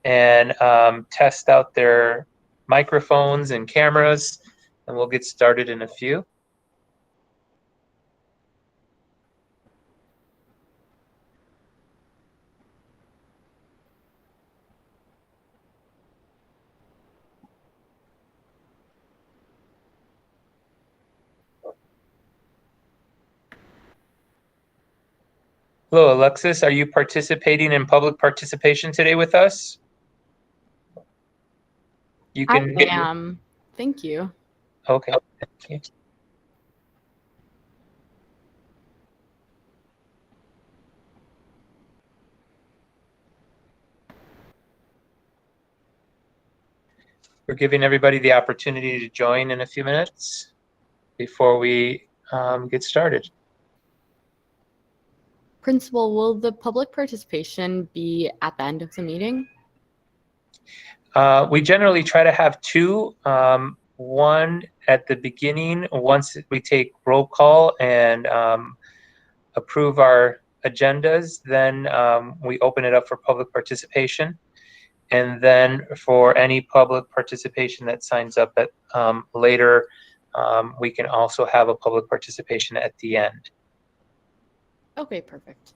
and test out their microphones and cameras, and we'll get started in a few. Hello, Alexis. Are you participating in public participation today with us? You can. I am. Thank you. Okay. Thank you. We're giving everybody the opportunity to join in a few minutes before we get started. Principal, will the public participation be at the end of the meeting? We generally try to have two, one at the beginning once we take roll call and approve our agendas, then we open it up for public participation. And then for any public participation that signs up at later, we can also have a public participation at the end. Okay, perfect.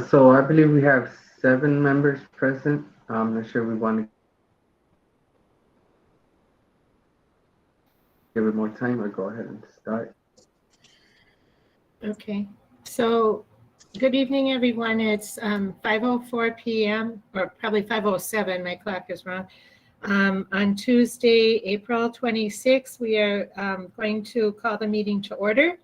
So I believe we have 7 members present. I'm not sure we want to give it more time or go ahead and start. Okay, so good evening, everyone. It's 5:04 p.m. or probably 5:07. My clock is wrong. On Tuesday, April 26th, we are going to call the meeting to order.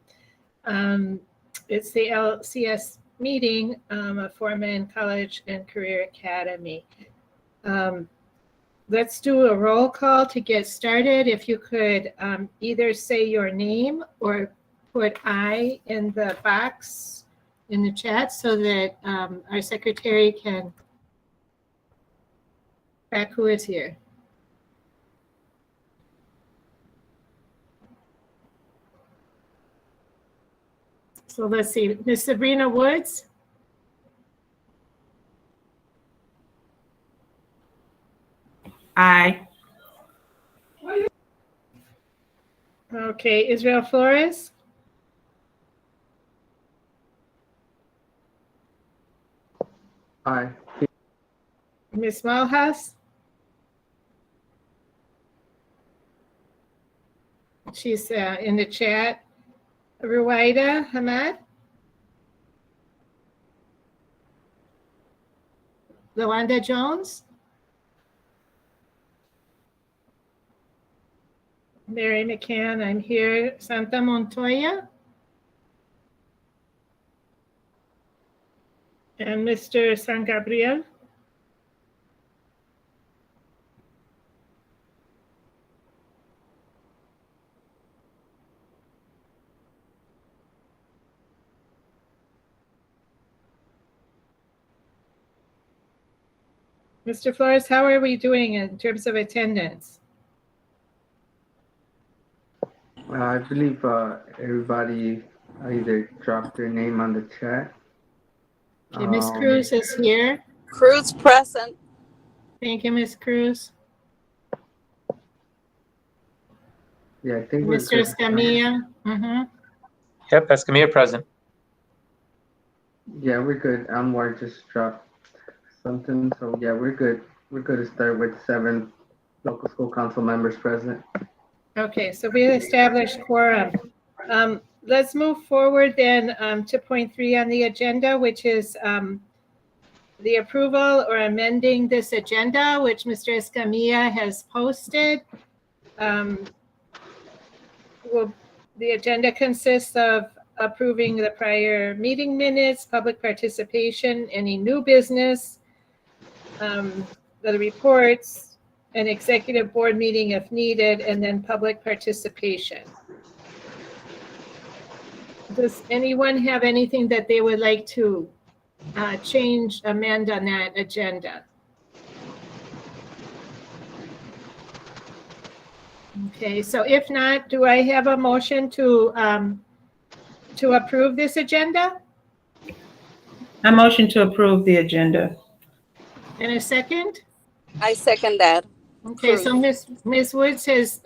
It's the LCS meeting of Foreman College and Career Academy. Let's do a roll call to get started. If you could either say your name or put I in the box in the chat so that our secretary can track who is here. So let's see, Miss Sabrina Woods. Aye. Okay, Israel Flores. Aye. Miss Malhouse. She's in the chat. Ruwaida Hamad. Lawanda Jones. Mary McCann, I'm here. Santa Montoya. And Mr. San Gabriel. Mr. Flores, how are we doing in terms of attendance? I believe everybody either dropped their name on the chat. Okay, Ms. Cruz is here. Cruz present. Thank you, Ms. Cruz. Yeah, I think we're Mr. good. Escamilla. Mm-hmm. Yep, Escamilla present. Yeah, we're good. Anwar just dropped something, so yeah, we're good. We're good to start with 7 local school council members present. Okay, so we established quorum. Let's move forward then to point 3 on the agenda, which is the approval or amending this agenda, which Mr. Escamilla has posted. The agenda consists of approving the prior meeting minutes, public participation, any new business, the reports, an executive board meeting if needed, and then public participation. Does anyone have anything that they would like to change, amend on that agenda? Okay, so if not, do I have a motion to approve this agenda? I motion to approve the agenda. In a second? I second that. Okay, so Cruz. Ms. Woods has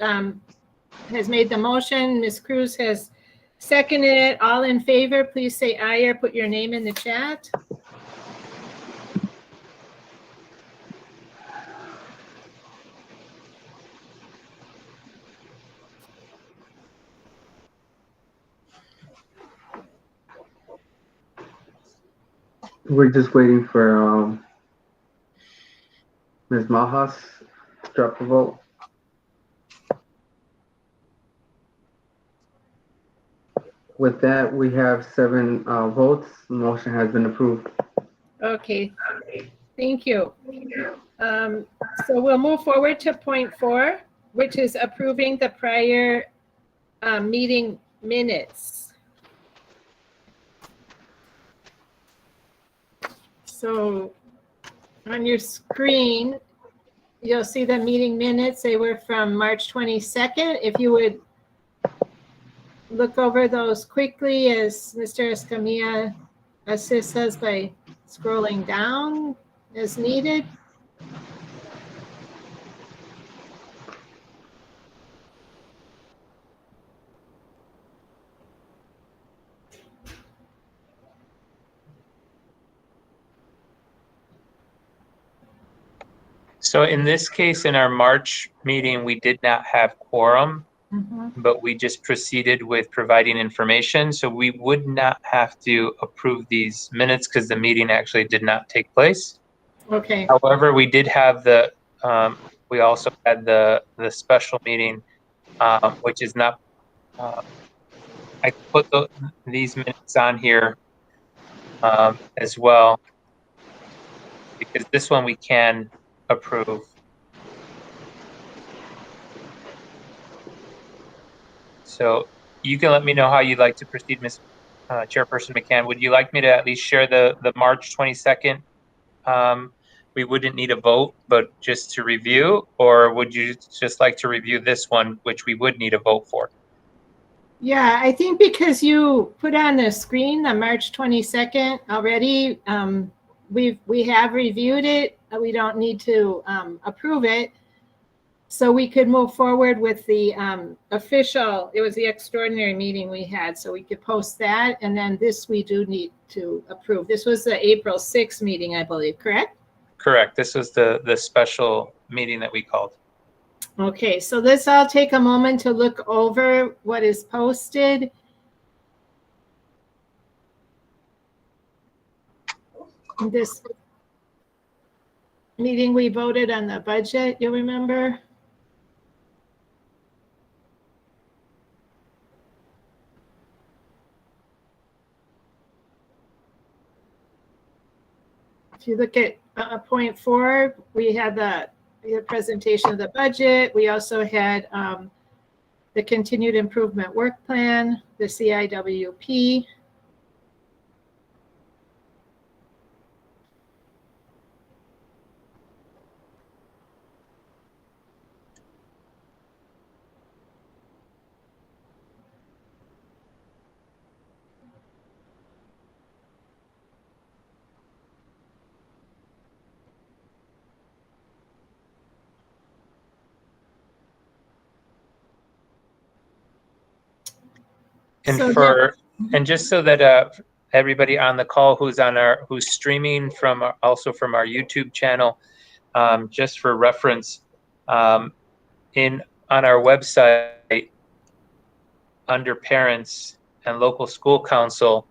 made the motion. Ms. Cruz has seconded it. All in favor, please say aye or put your name in the chat. We're just waiting for Ms. Majas to drop the vote. With that, we have 7 votes. The motion has been approved. Okay, thank you. So we'll move forward to point 4, which is approving the prior meeting minutes. So on your screen, you'll see the meeting minutes. They were from March 22nd. If you would look over those quickly as Mr. Escamilla assists us by scrolling down as needed. So in this case, in our March meeting, we did not have quorum, but we just proceeded with providing information. So we would not have to approve these minutes because the meeting actually did not take place. Okay, However, we did have we also had the special meeting, which is not, I put these minutes on here as well, because this one we can approve. So you can let me know how you'd like to proceed, Ms. Chairperson McCann. Would you like me to at least share the March 22nd? We wouldn't need a vote, but just to review, or would you just like to review this one, which we would need a vote for? yeah, I think because you put on the screen the March 22nd already, we have reviewed it. We don't need to approve it. So we could move forward with the official, it was the extraordinary meeting we had, so we could post that. And then this we do need to approve. This was the April 6th meeting, I believe, correct? Correct. This was the special meeting that we called. Okay, so let's all take a moment to look over what is posted. This meeting, we voted on the budget, you remember? If you look at point 4, we had the presentation of the budget. We also had the continued improvement work plan, the CIWP. And So and just so that everybody on the call who's streaming also from our YouTube channel, just for reference, on our website under parents and local school council,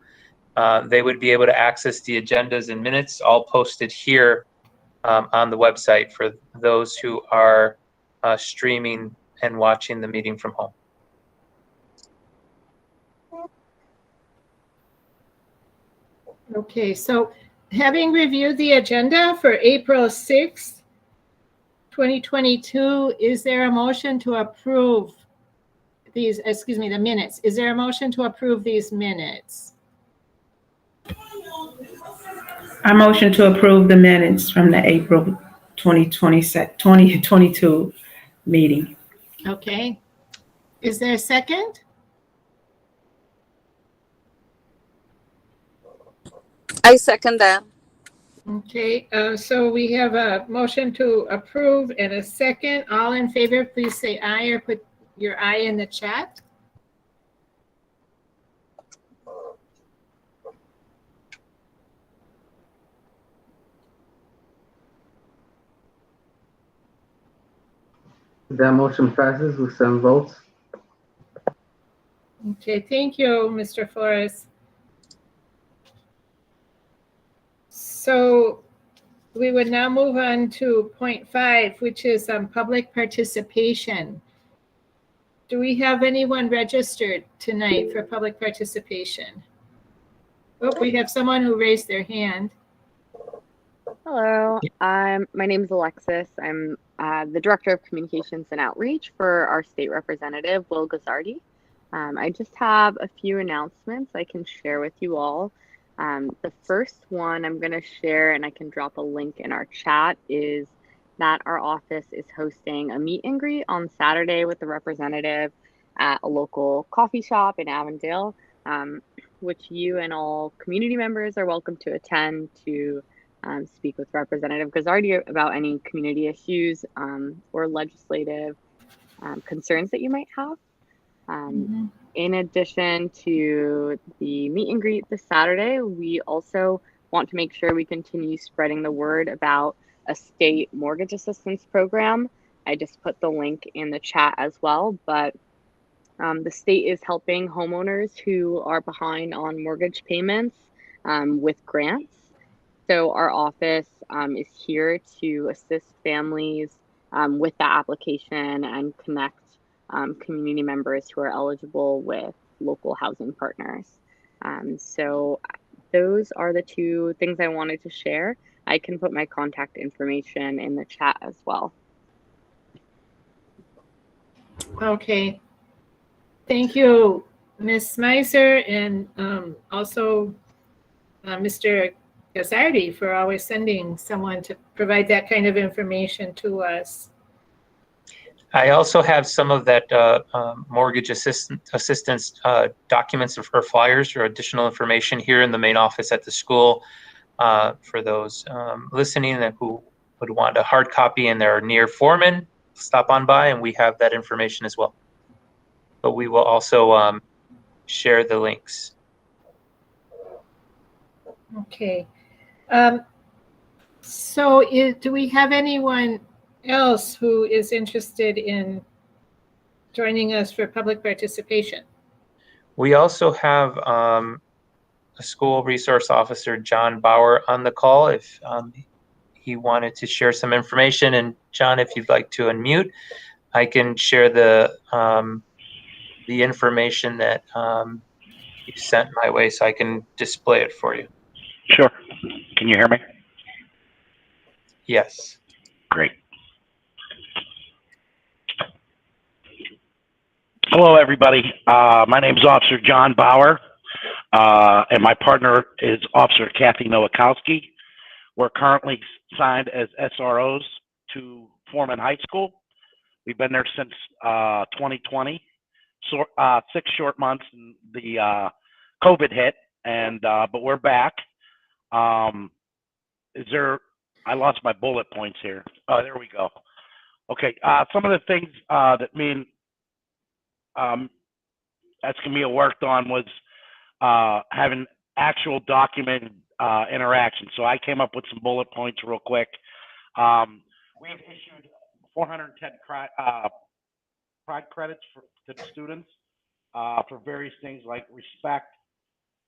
they would be able to access the agendas and minutes all posted here on the website for those who are streaming and watching the meeting from home. Okay, so having reviewed the agenda for April 6th, 2022, is there a motion to approve these, excuse me, the minutes? Is there a motion to approve these minutes? I motion to approve the minutes from the April 2022 meeting. Okay. Is there a second? I second that. Okay, so we have a motion to approve and a second. All in favor, please say aye or put your aye in the chat. That motion passes with 7 votes. Okay, thank you, Mr. Flores. So we would now move on to point 5, which is public participation. Do we have anyone registered tonight for public participation? Oh, we have someone who raised their hand. Hello, my name is Alexis. I'm the Director of Communications and Outreach for our state representative, Will Gazzardi. I just have a few announcements I can share with you all. The first one I'm going to share, and I can drop a link in our chat, is that our office is hosting a meet and greet on Saturday with the representative at a local coffee shop in Avondale, which you and all community members are welcome to attend to speak with Representative Gazzardi about any community issues or legislative concerns that you might have. In addition to the meet and greet this Saturday, we also want to make sure we continue spreading the word about a state mortgage assistance program. I just put the link in the chat as well, but the state is helping homeowners who are behind on mortgage payments with grants. So our office is here to assist families with the application and connect community members who are eligible with local housing partners. So those are the two things I wanted to share. I can put my contact information in the chat as well. Okay. Thank you, Ms. Meiser, and also Mr. Gazzardi for always sending someone to provide that kind of information to us. I also have some of that mortgage assistance documents or flyers or additional information here in the main office at the school for those listening and who would want a hard copy and they're near Foreman. Stop on by and we have that information as well. But we will also share the links. Okay. So do we have anyone else who is interested in joining us for public participation? We also have a school resource officer, John Bauer, on the call if he wanted to share some information. And John, if you'd like to unmute, I can share the information that you sent my way so I can display it for you. Sure. Can you hear me? Yes. Great. Hello, everybody. My name is Officer John Bauer, and my partner is Officer Kathy Nowakowski. We're currently signed as SROs to Foreman High School. We've been there since 2020, so 6 short months. The COVID hit, and but we're back. I lost my bullet points here. Oh, there we go. Okay, some of the things that me and Escamilla worked on was having actual documented interaction. So I came up with some bullet points real quick. We've issued 410 pride credits to the students for various things like respect.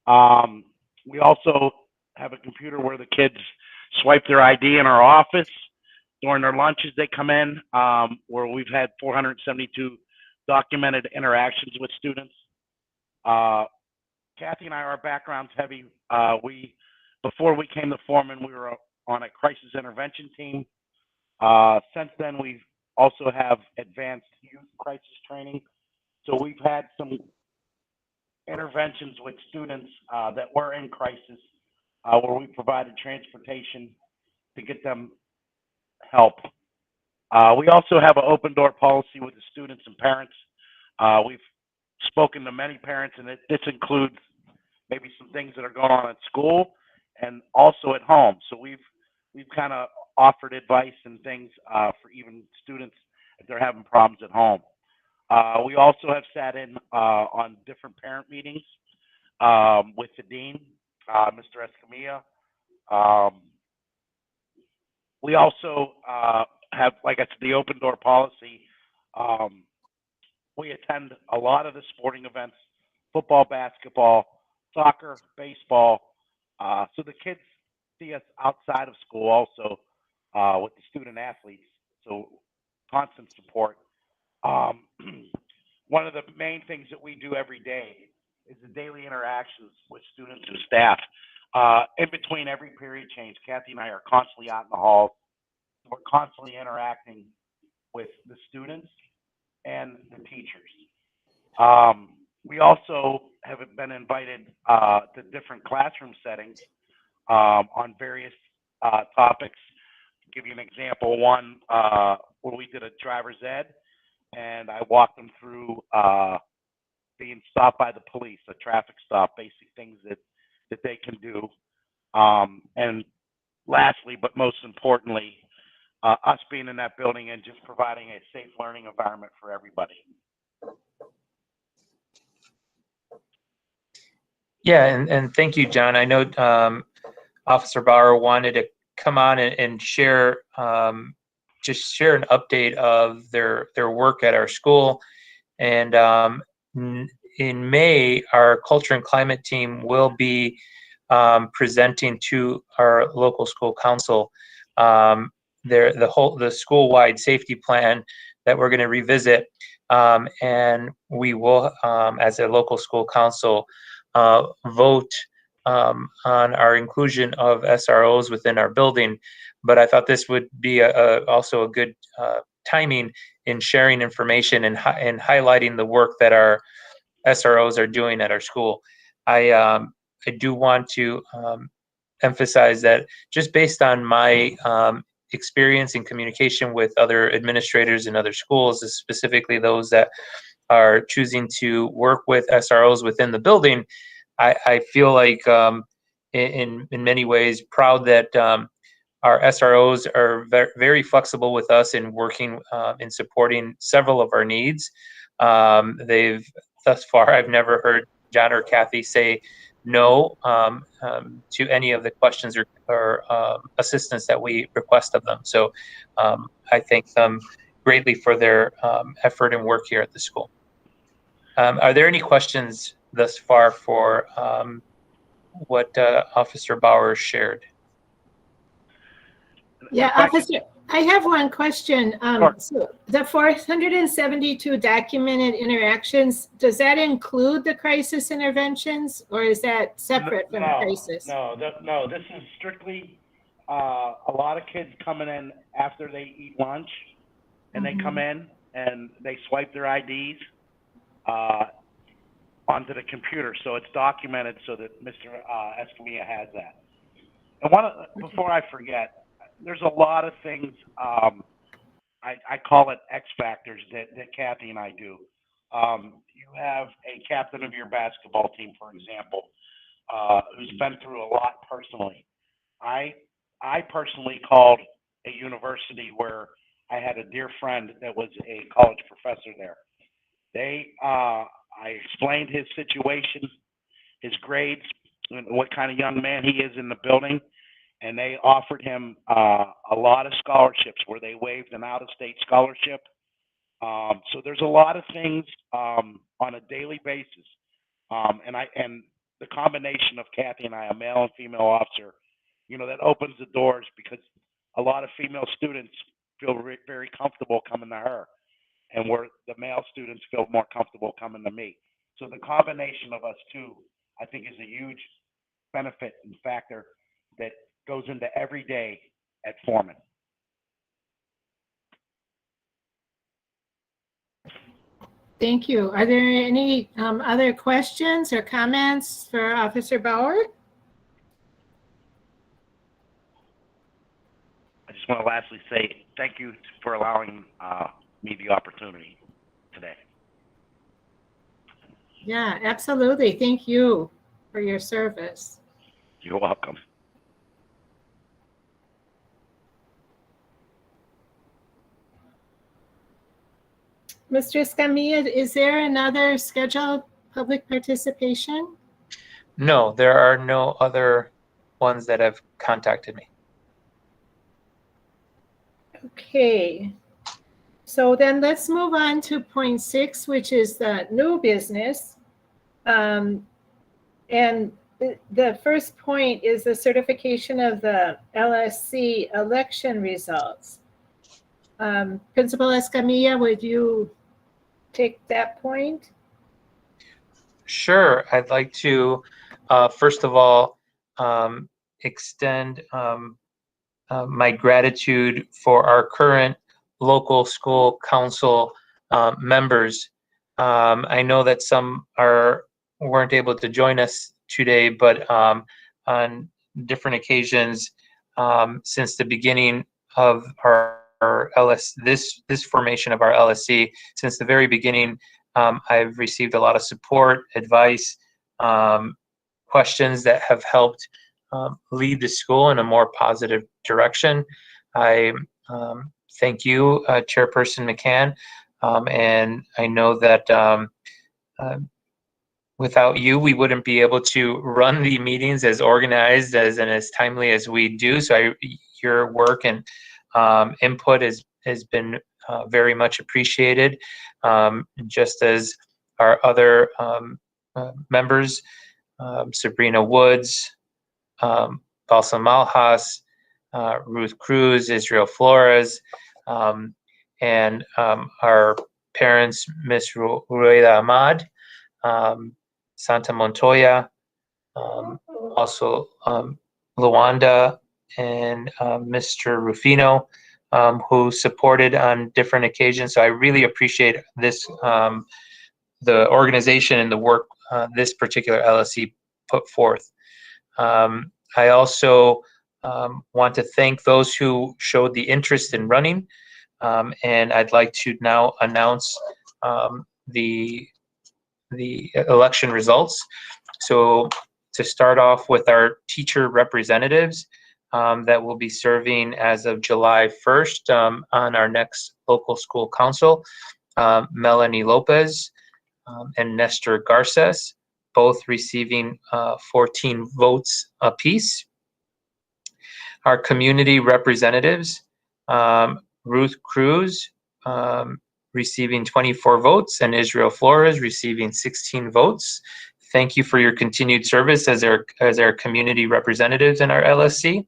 We also have a computer where the kids swipe their ID in our office during their lunches. They come in, where we've had 472 documented interactions with students. Kathy and I, our background's heavy. Before we came to Foreman, we were on a crisis intervention team. Since then, we also have advanced youth crisis training. So we've had some interventions with students that were in crisis, where we provided transportation to get them help. We also have an open door policy with the students and parents. We've spoken to many parents, and this includes maybe some things that are going on at school and also at home. So we've kind of offered advice and things for even students if they're having problems at home. We also have sat in on different parent meetings with the dean, Mr. Escamilla. We also have, like I said, the open door policy. We attend a lot of the sporting events, football, basketball, soccer, baseball. So the kids see us outside of school also with the student athletes. So constant support. One of the main things that we do every day is the daily interactions with students and staff. In between every period change, Kathy and I are constantly out in the halls. We're constantly interacting with the students and the teachers. We also have been invited to different classroom settings on various topics. To give you an example, one where we did a driver's ed, and I walked them through being stopped by the police, a traffic stop, basic things that they can do. And lastly, but most importantly, us being in that building and just providing a safe learning environment for everybody. Yeah, and thank you, John. I know Officer Bauer wanted to come on and share just share an update of their work at our school. And in May, our culture and climate team will be presenting to our local school council the school-wide safety plan that we're going to revisit, and we will, as a local school council, vote on our inclusion of SROs within our building. But I thought this would be also a good timing in sharing information and highlighting the work that our SROs are doing at our school. I do want to emphasize that just based on my experience in communication with other administrators in other schools, specifically those that are choosing to work with SROs within the building, I feel like in many ways proud that our SROs are very flexible with us in working in supporting several of our needs. Thus far, I've never heard John or Kathy say no to any of the questions or assistance that we request of them. So I thank them greatly for their effort and work here at the school. Are there any questions thus far for what Officer Bauer shared? Yeah, Officer, I have one question. Sure. So the 472 documented interactions, does that include the crisis interventions, or is that separate from crisis? No, this is strictly a lot of kids coming in after they eat lunch, and they come in and they swipe their IDs onto the computer, so it's documented so that Mr. Escamilla has that. And before I forget, there's a lot of things, I call it X factors that Kathy and I do. You have a captain of your basketball team, for example, who's been through a lot personally. I personally called a university where I had a dear friend that was a college professor there. I explained his situation, his grades, and what kind of young man he is in the building, and they offered him a lot of scholarships where they waived an out-of-state scholarship. So there's a lot of things on a daily basis, and the combination of Kathy and I, a male and female officer, that opens the doors because a lot of female students feel very comfortable coming to her, and where the male students feel more comfortable coming to me. So the combination of us two, I think, is a huge benefit and factor that goes into every day at Foreman. Thank you. Are there any other questions or comments for Officer Bauer? I just want to lastly say thank you for allowing me the opportunity today. Yeah, absolutely. Thank you for your service. You're welcome. Mr. Escamilla, is there another scheduled public participation? No, there are no other ones that have contacted me. Okay. So then let's move on to point 6, which is the new business. And the first point is the certification of the LSC election results. Principal Escamilla, would you take that point? Sure. I'd like to, first of all, extend my gratitude for our current local school council members. I know that some weren't able to join us today, but on different occasions since the beginning of our this formation of our LSC, since the very beginning, I've received a lot of support, advice, questions that have helped lead the school in a more positive direction. I thank you, Chairperson McCann, and I know that without you, we wouldn't be able to run the meetings as organized and as timely as we do. So your work and input has been very much appreciated, just as our other members, Sabrina Woods, Balsa Malhas, Ruth Cruz, Israel Flores, and our parents, Miss Rueda Ahmad, Santa Montoya, also Luanda, and Mr. Rufino, who supported on different occasions. So I really appreciate this, the organization and the work this particular LSC put forth. I also want to thank those who showed the interest in running, and I'd like to now announce the election results. So to start off with our teacher representatives that will be serving as of July 1st on our next local school council, Melanie Lopez and Nestor Garces, both receiving 14 votes apiece. Our community representatives, Ruth Cruz receiving 24 votes and Israel Flores receiving 16 votes. Thank you for your continued service as our community representatives in our LSC.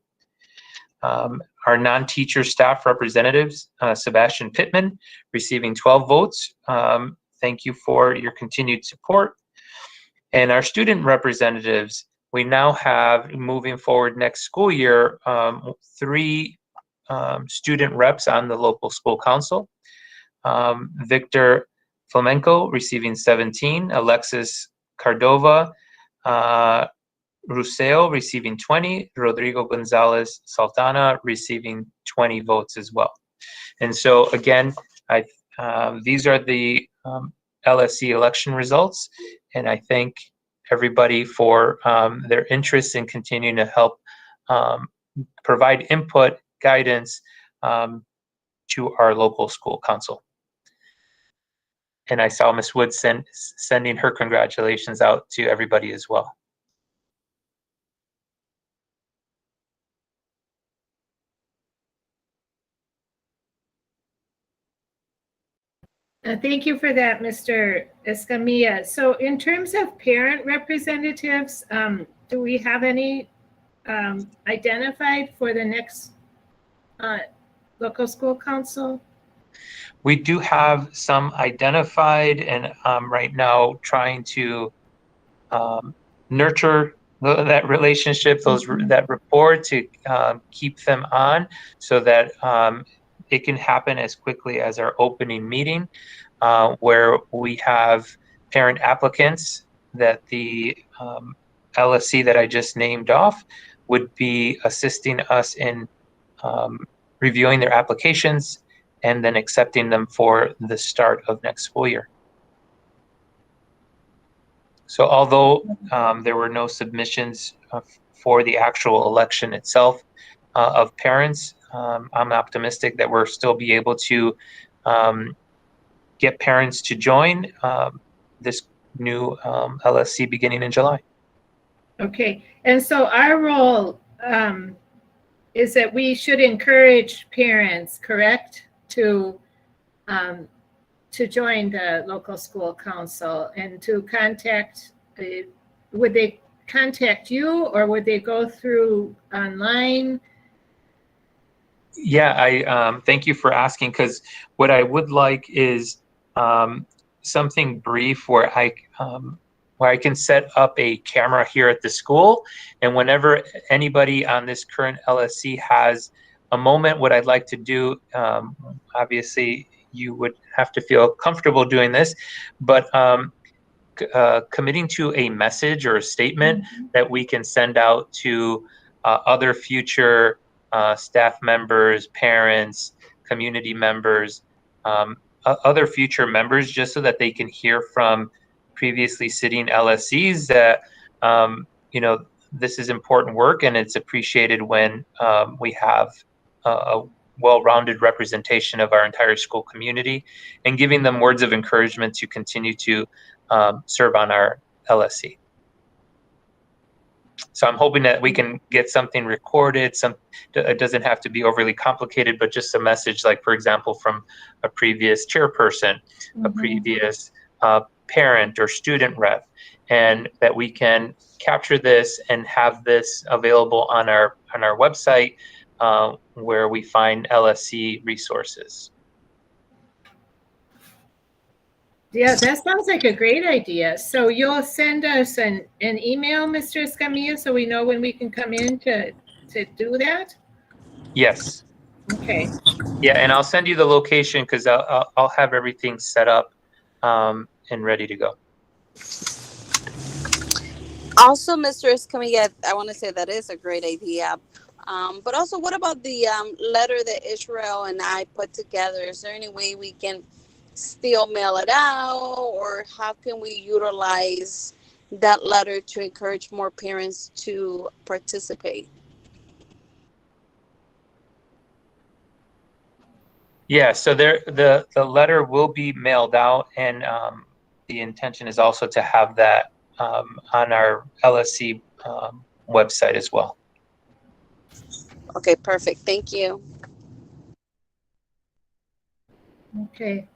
Our non-teacher staff representatives, Sebastian Pittman, receiving 12 votes. Thank you for your continued support. And our student representatives, we now have, moving forward next school year, 3 student reps on the local school council. Victor Flamenco receiving 17, Alexis Cardova Ruseo receiving 20, Rodrigo Gonzalez Saltana receiving 20 votes as well. And so again, these are the LSC election results, and I thank everybody for their interest in continuing to help provide input, guidance to our local school council. And I saw Ms. Wood sending her congratulations out to everybody as well. Thank you for that, Mr. Escamilla. So in terms of parent representatives, do we have any identified for the next local school council? We do have some identified, and right now trying to nurture that relationship, that rapport, to keep them on, so that it can happen as quickly as our opening meeting, where we have parent applicants that the LSC that I just named off would be assisting us in reviewing their applications and then accepting them for the start of next school year. So although there were no submissions for the actual election itself of parents, I'm optimistic that we'll still be able to get parents to join this new LSC beginning in July. Okay, and so our role is that we should encourage parents, correct, to join the local school council and to contact. Would they contact you, or would they go through online? Yeah, I thank you for asking, because what I would like is something brief where I can set up a camera here at the school, and whenever anybody on this current LSC has a moment, what I'd like to do, obviously you would have to feel comfortable doing this, but committing to a message or a statement that we can send out to other future staff members, parents, community members, other future members, just so that they can hear from previously sitting LSCs that, you know, this is important work, and it's appreciated when we have a well-rounded representation of our entire school community, and giving them words of encouragement to continue to serve on our LSC. So I'm hoping that we can get something recorded. It doesn't have to be overly complicated, but just a message, like, for example, from a previous chairperson, a previous parent or student rep, and that we can capture this and have this available on our website, where we find LSC resources. Yeah, that sounds like a great idea. So you'll send us an email, Mr. Escamilla, so we know when we can come in to do that? Yes. Okay. Yeah, and I'll send you the location, because I'll have everything set up and ready to go. Also, Mr. Escamilla, I want to say that is a great idea. But also, what about the letter that Israel and I put together? Is there any way we can still mail it out, or how can we utilize that letter to encourage more parents to participate? Yeah, so the letter will be mailed out, and the intention is also to have that on our LSC website as well. Okay, perfect. Thank you. Okay.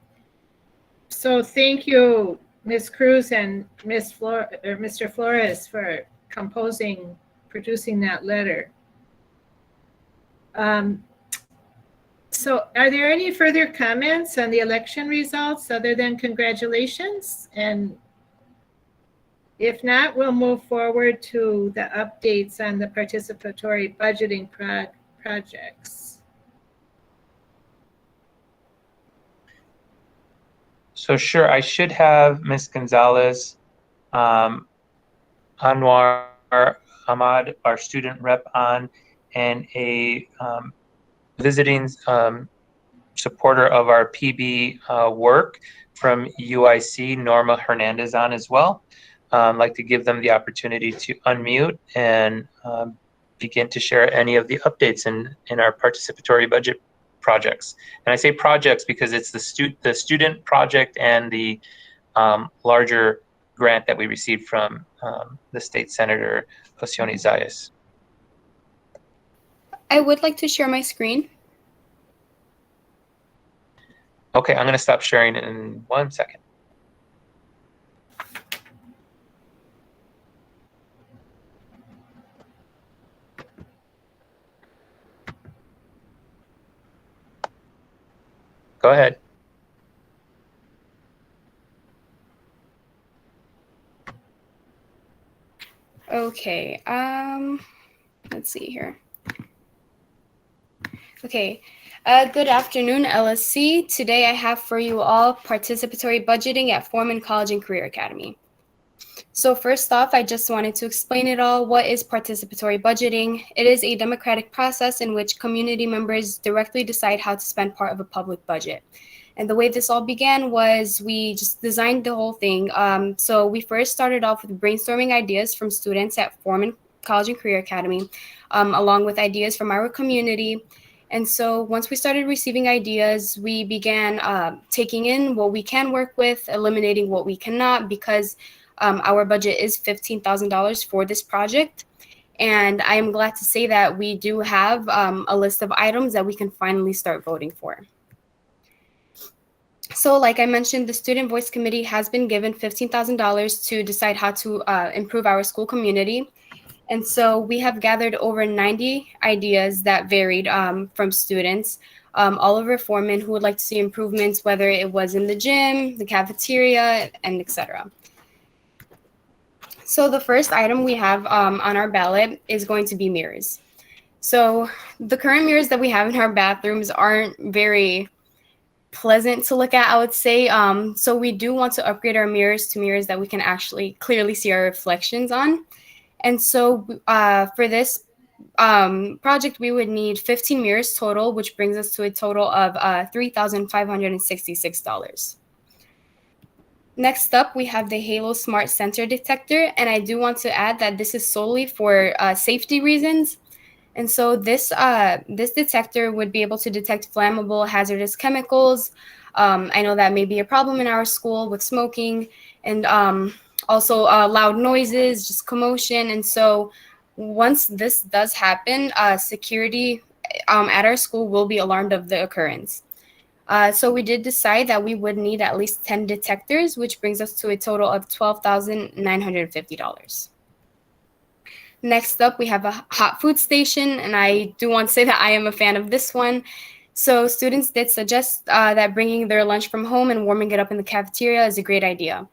So thank you, Ms. Cruz and Mr. Flores, for producing that letter. So are there any further comments on the election results other than congratulations? And if not, we'll move forward to the updates on the participatory budgeting projects. So sure, I should have Ms. Gonzalez, Anwar Ahmad, our student rep, on, and a visiting supporter of our PB work from UIC, Norma Hernandez, on as well. I'd like to give them the opportunity to unmute and begin to share any of the updates in our participatory budget projects. And I say projects because it's the student project and the larger grant that we received from the state senator, Josione Zayas. I would like to share my screen. Okay, I'm going to stop sharing in 1 second. Go ahead. Okay, let's see here. Okay, good afternoon, LSC. Today I have for you all participatory budgeting at Foreman College and Career Academy. So first off, I just wanted to explain it all. What is participatory budgeting? It is a democratic process in which community members directly decide how to spend part of a public budget. And the way this all began was we just designed the whole thing. So we first started off with brainstorming ideas from students at Foreman College and Career Academy, along with ideas from our community. And so once we started receiving ideas, we began taking in what we can work with, eliminating what we cannot, because our budget is $15,000 for this project. And I am glad to say that we do have a list of items that we can finally start voting for. So like I mentioned, the Student Voice Committee has been given $15,000 to decide how to improve our school community. And so we have gathered over 90 ideas that varied from students all over Foreman who would like to see improvements, whether it was in the gym, the cafeteria, and etc. So the first item we have on our ballot is going to be mirrors. So the current mirrors that we have in our bathrooms aren't very pleasant to look at, I would say. So we do want to upgrade our mirrors to mirrors that we can actually clearly see our reflections on. And so for this project, we would need 15 mirrors total, which brings us to a total of $3,566. Next up, we have the Halo Smart Sensor Detector, and I do want to add that this is solely for safety reasons. And so this detector would be able to detect flammable, hazardous chemicals. I know that may be a problem in our school with smoking and also loud noises, just commotion. And so once this does happen, security at our school will be alarmed of the occurrence. So we did decide that we would need at least 10 detectors, which brings us to a total of $12,950. Next up, we have a hot food station, and I do want to say that I am a fan of this one. So students did suggest that bringing their lunch from home and warming it up in the cafeteria is a great idea.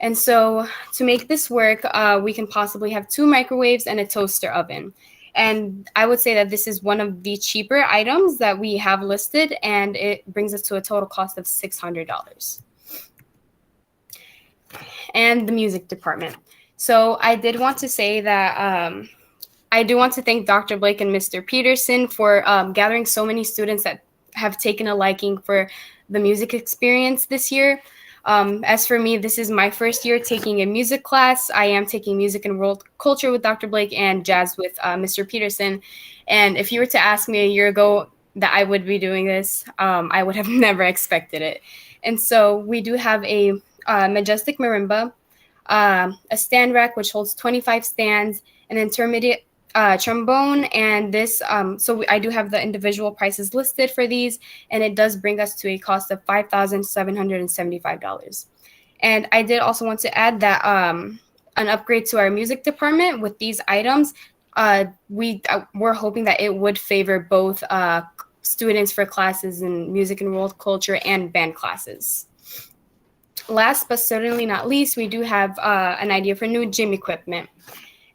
And so to make this work, we can possibly have 2 microwaves and a toaster oven. And I would say that this is one of the cheaper items that we have listed, and it brings us to a total cost of $600. And the music department. So I did want to say that I do want to thank Dr. Blake and Mr. Peterson for gathering so many students that have taken a liking for the music experience this year. As for me, this is my first year taking a music class. I am taking music and world culture with Dr. Blake and jazz with Mr. Peterson. And if you were to ask me a year ago that I would be doing this, I would have never expected it. And so we do have a majestic marimba, a stand rack, which holds 25 stands, an intermediate trombone, and this, I do have the individual prices listed for these, and it does bring us to a cost of $5,775. And I did also want to add that an upgrade to our music department with these items, we're hoping that it would favor both students for classes in music and world culture and band classes. Last but certainly not least, we do have an idea for new gym equipment.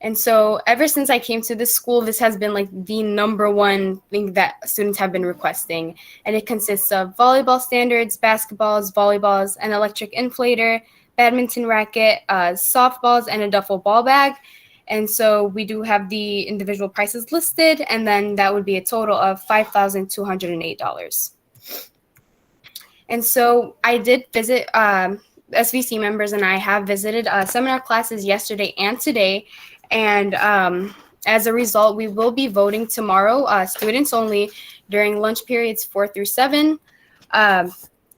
And so ever since I came to this school, this has been like the #1 thing that students have been requesting. And it consists of volleyball standards, basketballs, volleyballs, an electric inflator, badminton racket, softballs, and a duffel ball bag. And so we do have the individual prices listed, and then that would be a total of $5,208. And so I did visit, SVC members and I have visited seminar classes yesterday and today. And as a result, we will be voting tomorrow, students only, during lunch periods 4 through 7.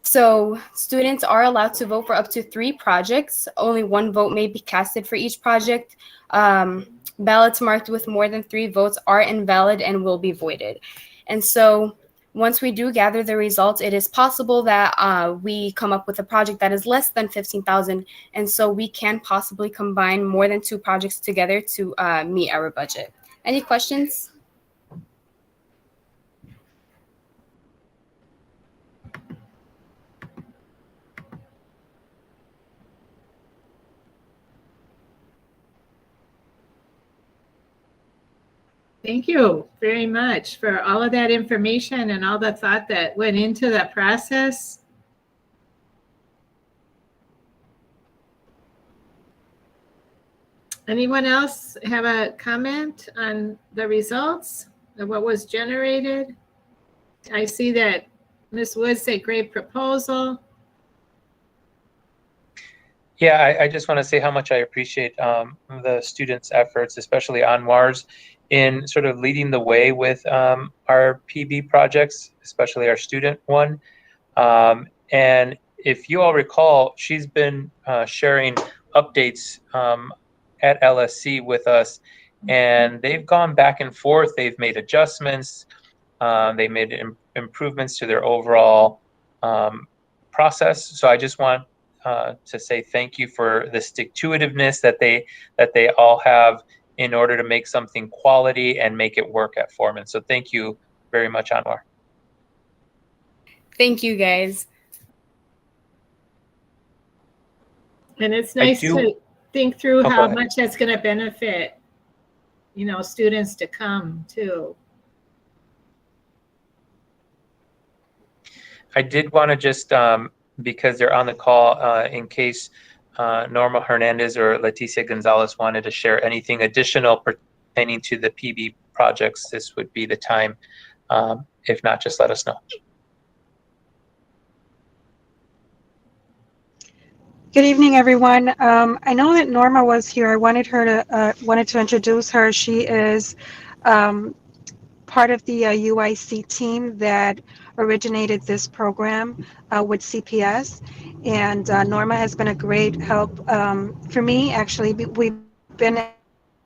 So students are allowed to vote for up to 3 projects. Only 1 vote may be casted for each project. Ballots marked with more than 3 votes are invalid and will be voided. And so once we do gather the results, it is possible that we come up with a project that is less than 15,000, and so we can possibly combine more than 2 projects together to meet our budget. Any questions? Thank you very much for all of that information and all the thought that went into that process. Anyone else have a comment on the results of what was generated? I see that Ms. Woods said great proposal. Yeah, I just want to say how much I appreciate the students' efforts, especially Anwar's, in sort of leading the way with our PB projects, especially our student one. And if you all recall, she's been sharing updates at LSC with us, and they've gone back and forth. They've made adjustments. They made improvements to their overall process. So I just want to say thank you for the stick-to-itiveness that they all have in order to make something quality and make it work at Foreman. So thank you very much, Anwar. Thank you, guys. And it's nice to think through Oh, how much that's going to benefit, you know, students to come too. I did want to just, because they're on the call, in case Norma Hernandez or Leticia Gonzalez wanted to share anything additional pertaining to the PB projects, this would be the time. If not, just let us know. Good evening, everyone. I know that Norma was here. I wanted to introduce her. She is part of the UIC team that originated this program with CPS, and Norma has been a great help for me. Actually, we've been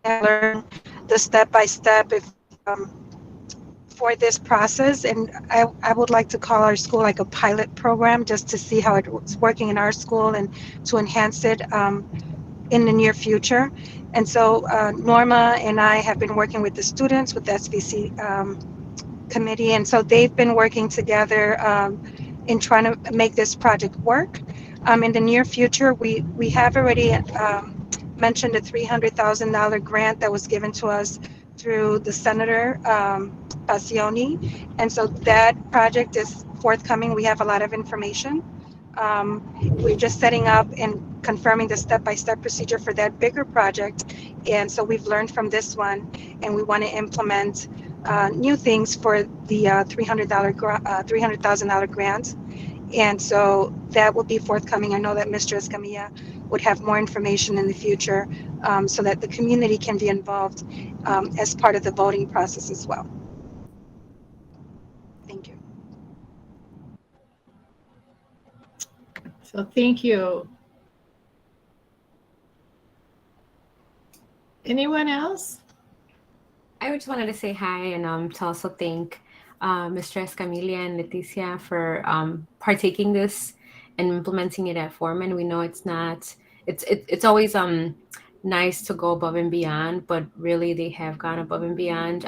learning the step-by-step for this process, and I would like to call our school like a pilot program just to see how it's working in our school and to enhance it in the near future. And so Norma and I have been working with the students with the SBC committee, and so they've been working together in trying to make this project work. In the near future, we have already mentioned a $300,000 grant that was given to us through the Senator Passioni, and so that project is forthcoming. We have a lot of information. We're just setting up and confirming the step-by-step procedure for that bigger project, and so we've learned from this one, and we want to implement new things for the $300,000 grant, and so that will be forthcoming. I know that Mr. Escamilla would have more information in the future, so that the community can be involved as part of the voting process as well. Thank you. So thank you. Anyone else? I just wanted to say hi and to also thank Mr. Escamilla and Leticia for partaking this and implementing it at Foreman. We know it's not, it's always nice to go above and beyond, but really they have gone above and beyond.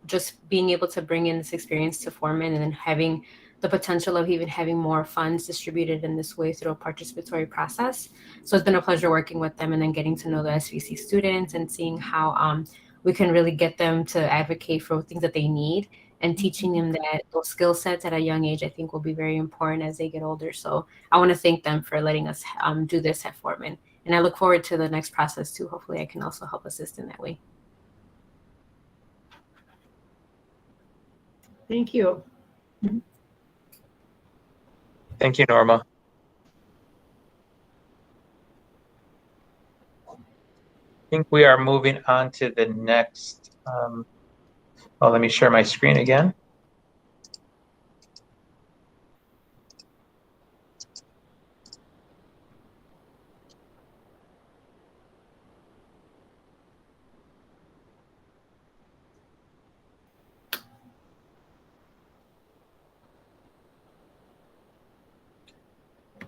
Just being able to bring in this experience to Foreman and then having the potential of even having more funds distributed in this way through a participatory process. So it's been a pleasure working with them and then getting to know the SVC students and seeing how we can really get them to advocate for things that they need, and teaching them that those skill sets at a young age, I think, will be very important as they get older. So I want to thank them for letting us do this at Foreman. And I look forward to the next process too. Hopefully I can also help assist in that way. Thank you. Thank you, Norma. I think we are moving on to the next. Well, let me share my screen again.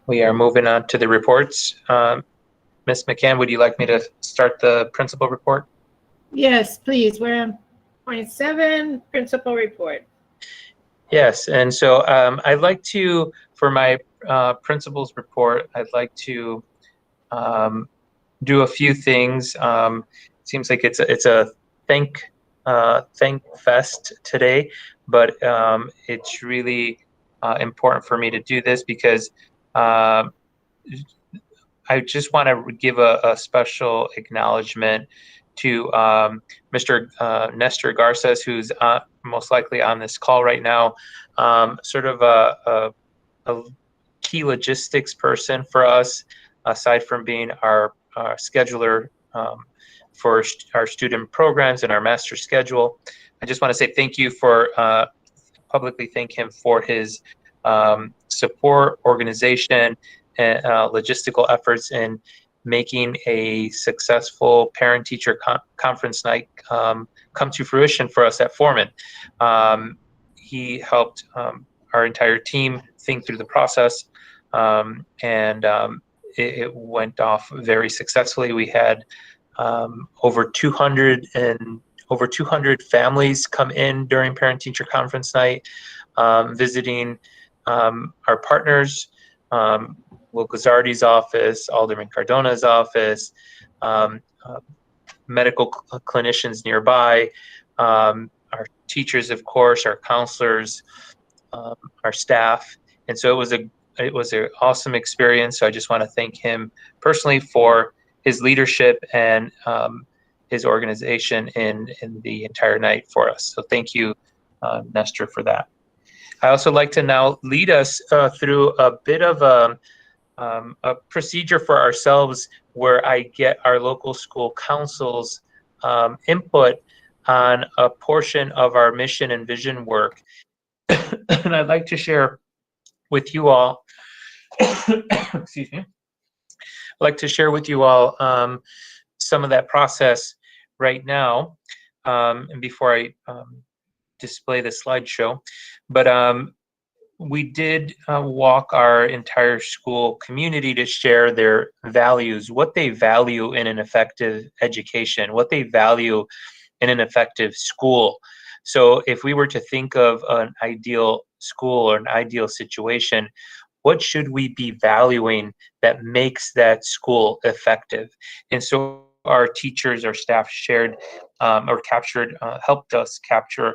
We are moving on to the reports. Ms. McCann, would you like me to start the principal report? Yes, please. We're on point 7, principal report. Yes, and so I'd like to, for my principal's report, I'd like to do a few things. Seems like it's a thank fest today, but it's really important for me to do this because I just want to give a special acknowledgement to Mr. Nestor Garces, who's most likely on this call right now, sort of a key logistics person for us, aside from being our scheduler for our student programs and our master schedule. I just want to say thank you for publicly thank him for his support, organization, and logistical efforts in making a successful parent-teacher conference night come to fruition for us at Foreman. He helped our entire team think through the process, and it went off very successfully. We had over 200 families come in during parent-teacher conference night, visiting our partners, Will Guzzardi's office, Alderman Cardona's office, medical clinicians nearby, our teachers, of course, our counselors, our staff, and so it was an awesome experience. So I just want to thank him personally for his leadership and his organization in the entire night for us. So thank you, Nestor, for that. I also like to now lead us through a bit of a procedure for ourselves where I get our local school council's input on a portion of our mission and vision work. And I'd like to share with you all, excuse me, I'd like to share with you all some of that process right now, and before I display the slideshow. But we did walk our entire school community to share their values, what they value in an effective education, what they value in an effective school. So if we were to think of an ideal school or an ideal situation, what should we be valuing that makes that school effective? And so our teachers, our staff shared or captured, helped us capture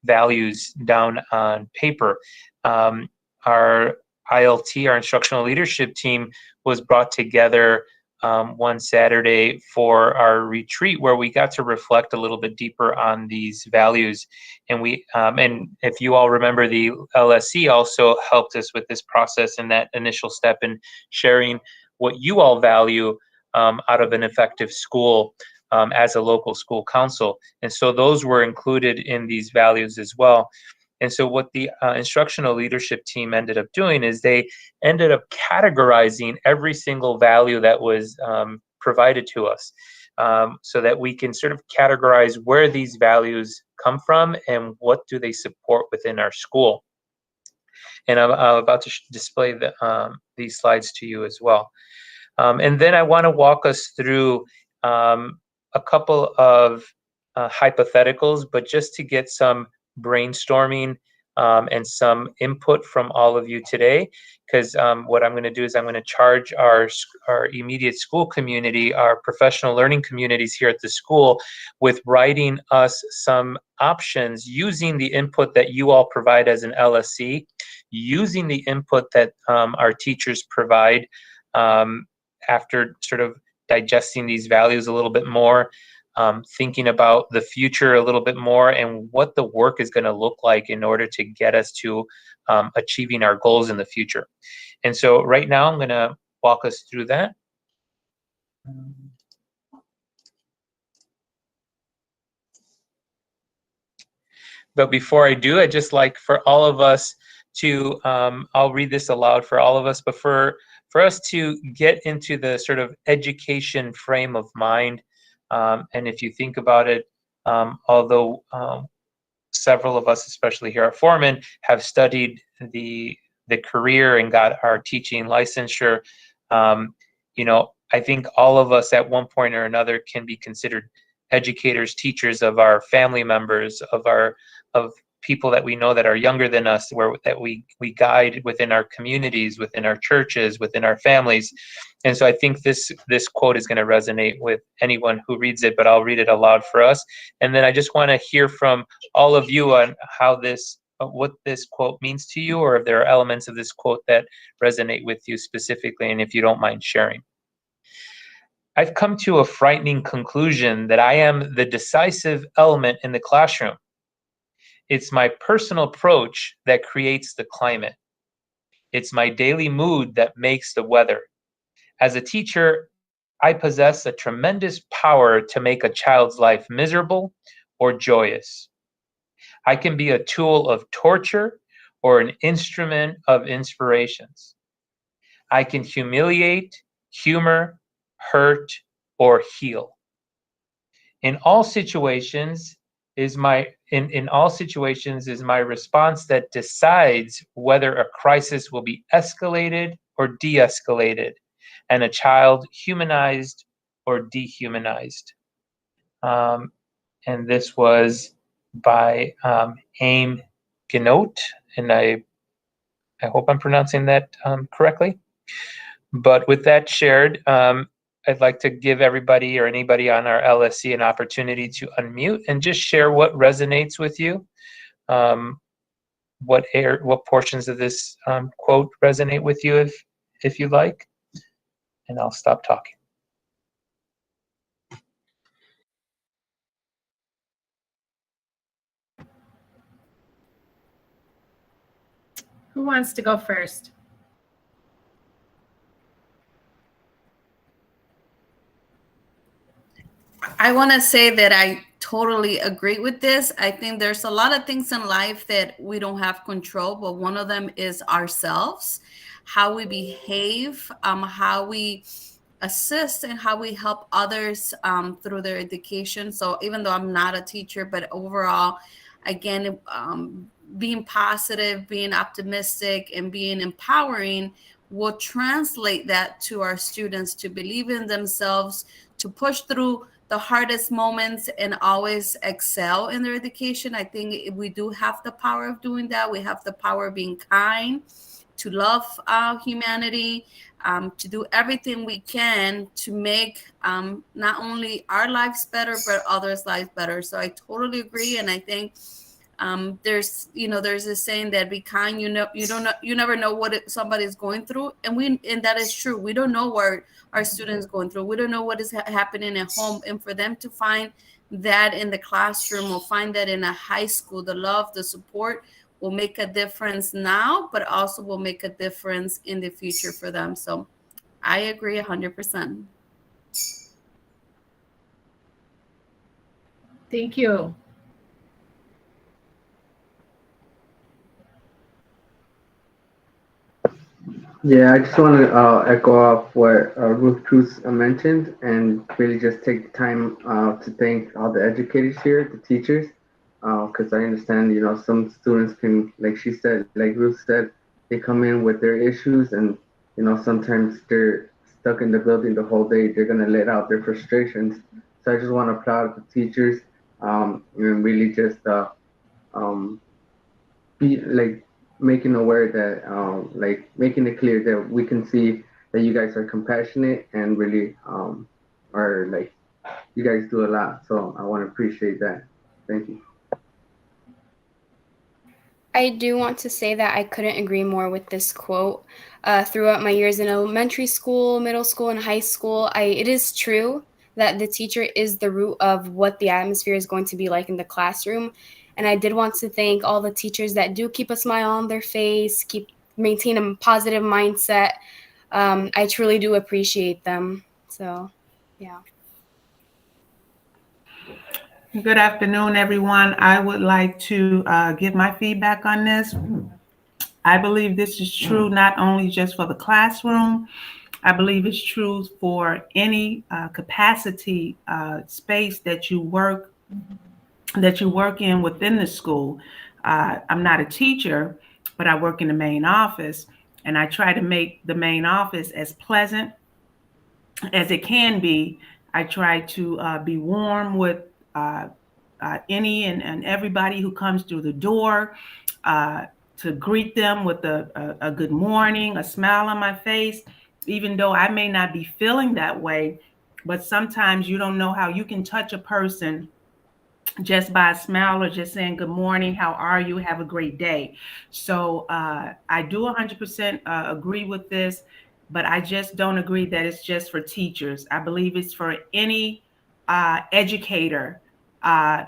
values down on paper. Our ILT, our instructional leadership team, was brought together one Saturday for our retreat where we got to reflect a little bit deeper on these values. And and if you all remember, the LSC also helped us with this process and that initial step in sharing what you all value out of an effective school as a local school council. And so those were included in these values as well. And so what the instructional leadership team ended up doing is they ended up categorizing every single value that was provided to us, so that we can sort of categorize where these values come from and what do they support within our school. And I'm about to display these slides to you as well. And then I want to walk us through a couple of hypotheticals, but just to get some brainstorming and some input from all of you today, because what I'm going to do is I'm going to charge our immediate school community, our professional learning communities here at the school, with writing us some options using the input that you all provide as an LSC, using the input that our teachers provide after sort of digesting these values a little bit more, thinking about the future a little bit more and what the work is going to look like in order to get us to achieving our goals in the future. And so right now I'm going to walk us through that. But before I do, I'd just like for all of us to, I'll read this aloud for all of us, but for us to get into the sort of education frame of mind. And if you think about it, although several of us, especially here at Foreman, have studied the the career and got our teaching licensure, I think all of us at one point or another can be considered educators, teachers of our family members, of people that we know that are younger than us, that we guide within our communities, within our churches, within our families. And so I think this quote is going to resonate with anyone who reads it, but I'll read it aloud for us. And then I just want to hear from all of you on how what this quote means to you, or if there are elements of this quote that resonate with you specifically, and if you don't mind sharing. I've come to a frightening conclusion that I am the decisive element in the classroom. It's my personal approach that creates the climate. It's my daily mood that makes the weather. As a teacher, I possess a tremendous power to make a child's life miserable or joyous. I can be a tool of torture or an instrument of inspirations. I can humiliate, humor, hurt, or heal. In all situations is my response that decides whether a crisis will be escalated or de-escalated, and a child humanized or dehumanized. And this was by Aim Genote, and I hope I'm pronouncing that correctly. But with that shared, I'd like to give everybody or anybody on our LSC an opportunity to unmute and just share what resonates with you. What portions of this quote resonate with you, if you like, and I'll stop talking. Who wants to go first? I want to say that I totally agree with this. I think there's a lot of things in life that we don't have control, but one of them is ourselves, how we behave, how we assist, and how we help others through their education. So even though I'm not a teacher, but overall, again, being positive, being optimistic, and being empowering will translate that to our students to believe in themselves, to push through the hardest moments and always excel in their education. I think we do have the power of doing that. We have the power of being kind, to love humanity, to do everything we can to make not only our lives better, but others' lives better. So I totally agree. And I think there's this saying that be kind, you never know what somebody's going through. And that is true. We don't know what our students going through. We don't know what is happening at home. And for them to find that in the classroom, or find that in a high school, the love, the support will make a difference now, but also will make a difference in the future for them. So I agree 100%. Thank you. Yeah, I just want to echo off what Ruth Cruz mentioned, and really just take the time to thank all the educators here, the teachers, because I understand, some students can, like she said, like Ruth said, they come in with their issues, and sometimes they're stuck in the building the whole day. They're gonna let out their frustrations. So I just want to applaud the teachers, and really just um, be like making aware that like making it clear that we can see that you guys are compassionate and really are like, you guys do a lot. So I want to appreciate that. Thank you. I do want to say that I couldn't agree more with this quote. Throughout my years in elementary school, middle school, and high school, it is true that the teacher is the root of what the atmosphere is going to be like in the classroom. And I did want to thank all the teachers that do keep a smile on their face, maintain a positive mindset. I truly do appreciate them. So, yeah. Good afternoon, everyone. I would like to give my feedback on this. I believe this is true not only just for the classroom. I believe it's true for any capacity space that you work in within the school. I'm not a teacher, but I work in the main office, and I try to make the main office as pleasant as it can be. I try to be warm with any and everybody who comes through the door, to greet them with a good morning, a smile on my face, even though I may not be feeling that way. But sometimes you don't know how you can touch a person just by a smile or just saying good morning, how are you, have a great day. So I do 100% agree with this, but I just don't agree that it's just for teachers. I believe it's for any educator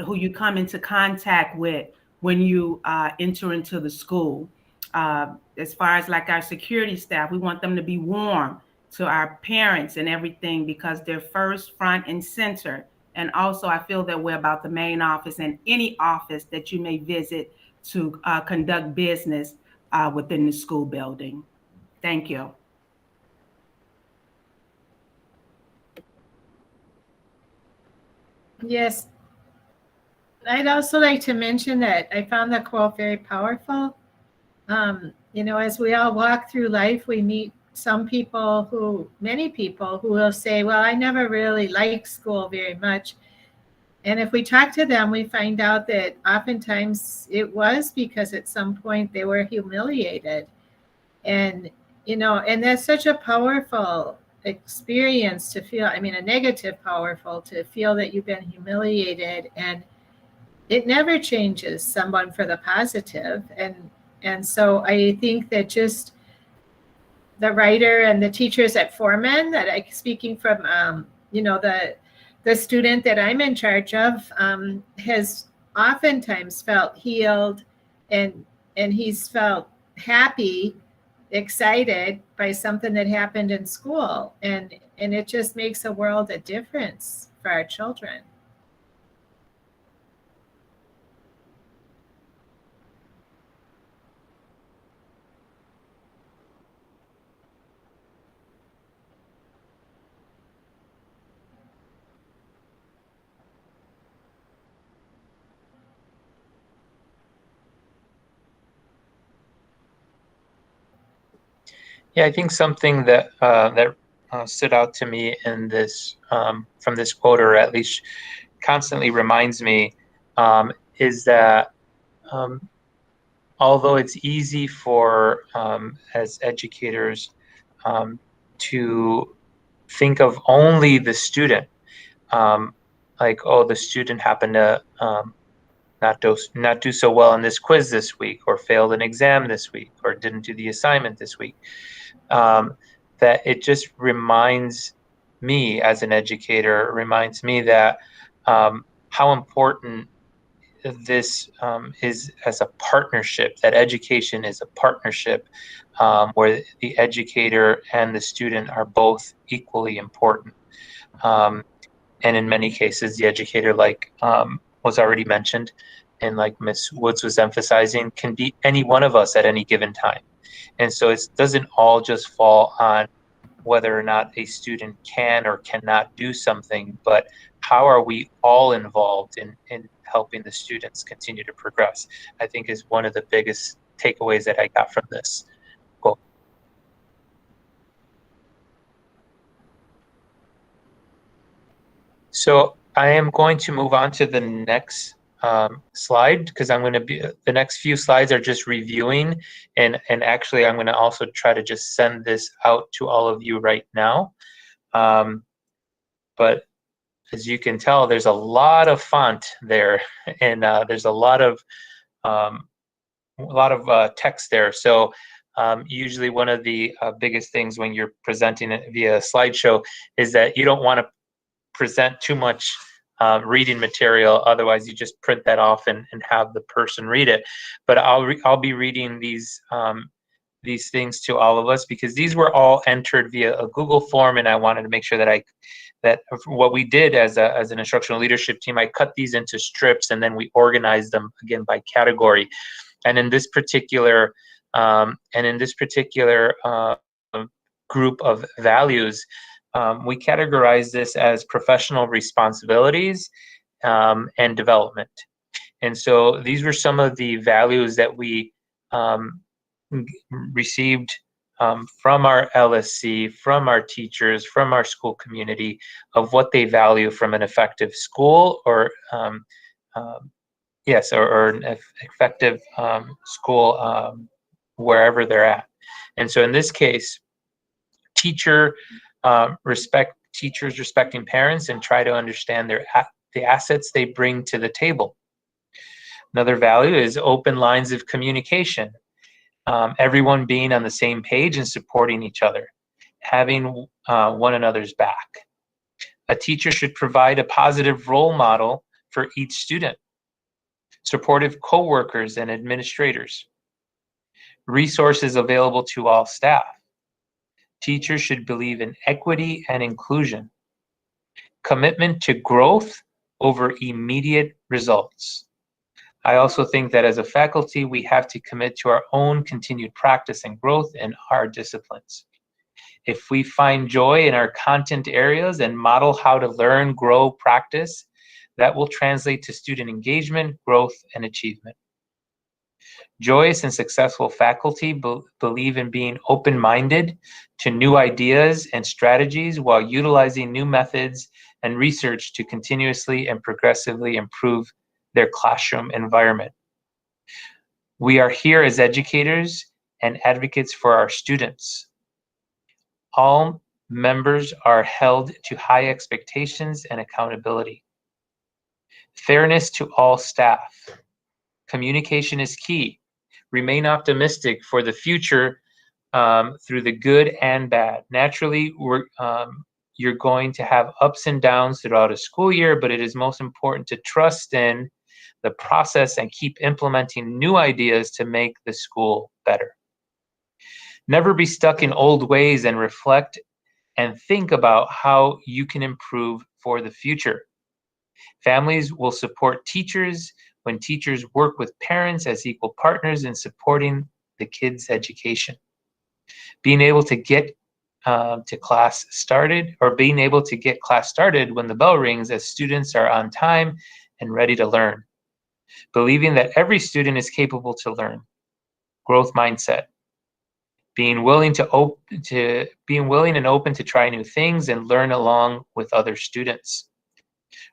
who you come into contact with when you enter into the school. As far as like our security staff, we want them to be warm to our parents and everything, because they're first, front, and center. And also, I feel that way about the main office and any office that you may visit to conduct business within the school building. Thank you. Yes. I'd also like to mention that I found that quote very powerful. You know, as we all walk through life, we meet many people who will say, well, I never really liked school very much. And if we talk to them, we find out that oftentimes it was because at some point they were humiliated. And, you know, and that's such a powerful experience to feel, I mean, a negative powerful, to feel that you've been humiliated, and it never changes someone for the positive. And so I think that just the writer and the teachers at Foreman, that I speaking from, you know, the student that I'm in charge of has oftentimes felt healed, and he's felt happy, excited by something that happened in school, and it just makes a world of difference for our children. Yeah, I think something that stood out to me in this from this quote, or at least constantly reminds me, is that although it's easy for as educators to think of only the student, like, oh, the student happened to not do so well in this quiz this week, or failed an exam this week, or didn't do the assignment this week. That it just reminds me as an educator, reminds me that how important this is as a partnership, that education is a partnership where the educator and the student are both equally important. And in many cases, the educator, like was already mentioned, and like Ms. Woods was emphasizing, can be any one of us at any given time. And so it doesn't all just fall on whether or not a student can or cannot do something, but how are we all involved in helping the students continue to progress, I think is one of the biggest takeaways that I got from this quote. So I am going to move on to the next slide, because I'm going to be, the next few slides are just reviewing, and actually I'm going to also try to just send this out to all of you right now. But as you can tell, there's a lot of font there, and there's a lot of text there. So usually one of the biggest things when you're presenting it via slideshow is that you don't want to present too much reading material. Otherwise, you just print that off and have the person read it. But I'll be reading these things to all of us, because these were all entered via a Google form, and I wanted to make sure that what we did as an instructional leadership team, I cut these into strips, and then we organized them again by category. And in this particular group of values, we categorize this as professional responsibilities and development. And so these were some of the values that we received from our LSC, from our teachers, from our school community of what they value from an effective school or yes, or an effective school wherever they're at. And so in this case, teachers respecting parents and try to understand the assets they bring to the table. Another value is open lines of communication. Everyone being on the same page and supporting each other, having one another's back. A teacher should provide a positive role model for each student. Supportive co-workers and administrators. Resources available to all staff. Teachers should believe in equity and inclusion. Commitment to growth over immediate results. I also think that as a faculty, we have to commit to our own continued practice and growth in our disciplines. If we find joy in our content areas and model how to learn, grow, practice, that will translate to student engagement, growth, and achievement. Joyous and successful faculty believe in being open-minded to new ideas and strategies while utilizing new methods and research to continuously and progressively improve their classroom environment. We are here as educators and advocates for our students. All members are held to high expectations and accountability. Fairness to all staff. Communication is key. Remain optimistic for the future through the good and bad. Naturally, you're going to have ups and downs throughout a school year, but it is most important to trust in the process and keep implementing new ideas to make the school better. Never be stuck in old ways and reflect and think about how you can improve for the future. Families will support teachers when teachers work with parents as equal partners in supporting the kids' education. Being able to get to class started, or being able to get class started when the bell rings as students are on time and ready to learn. Believing that every student is capable to learn. Growth mindset. Being willing and open to try new things and learn along with other students.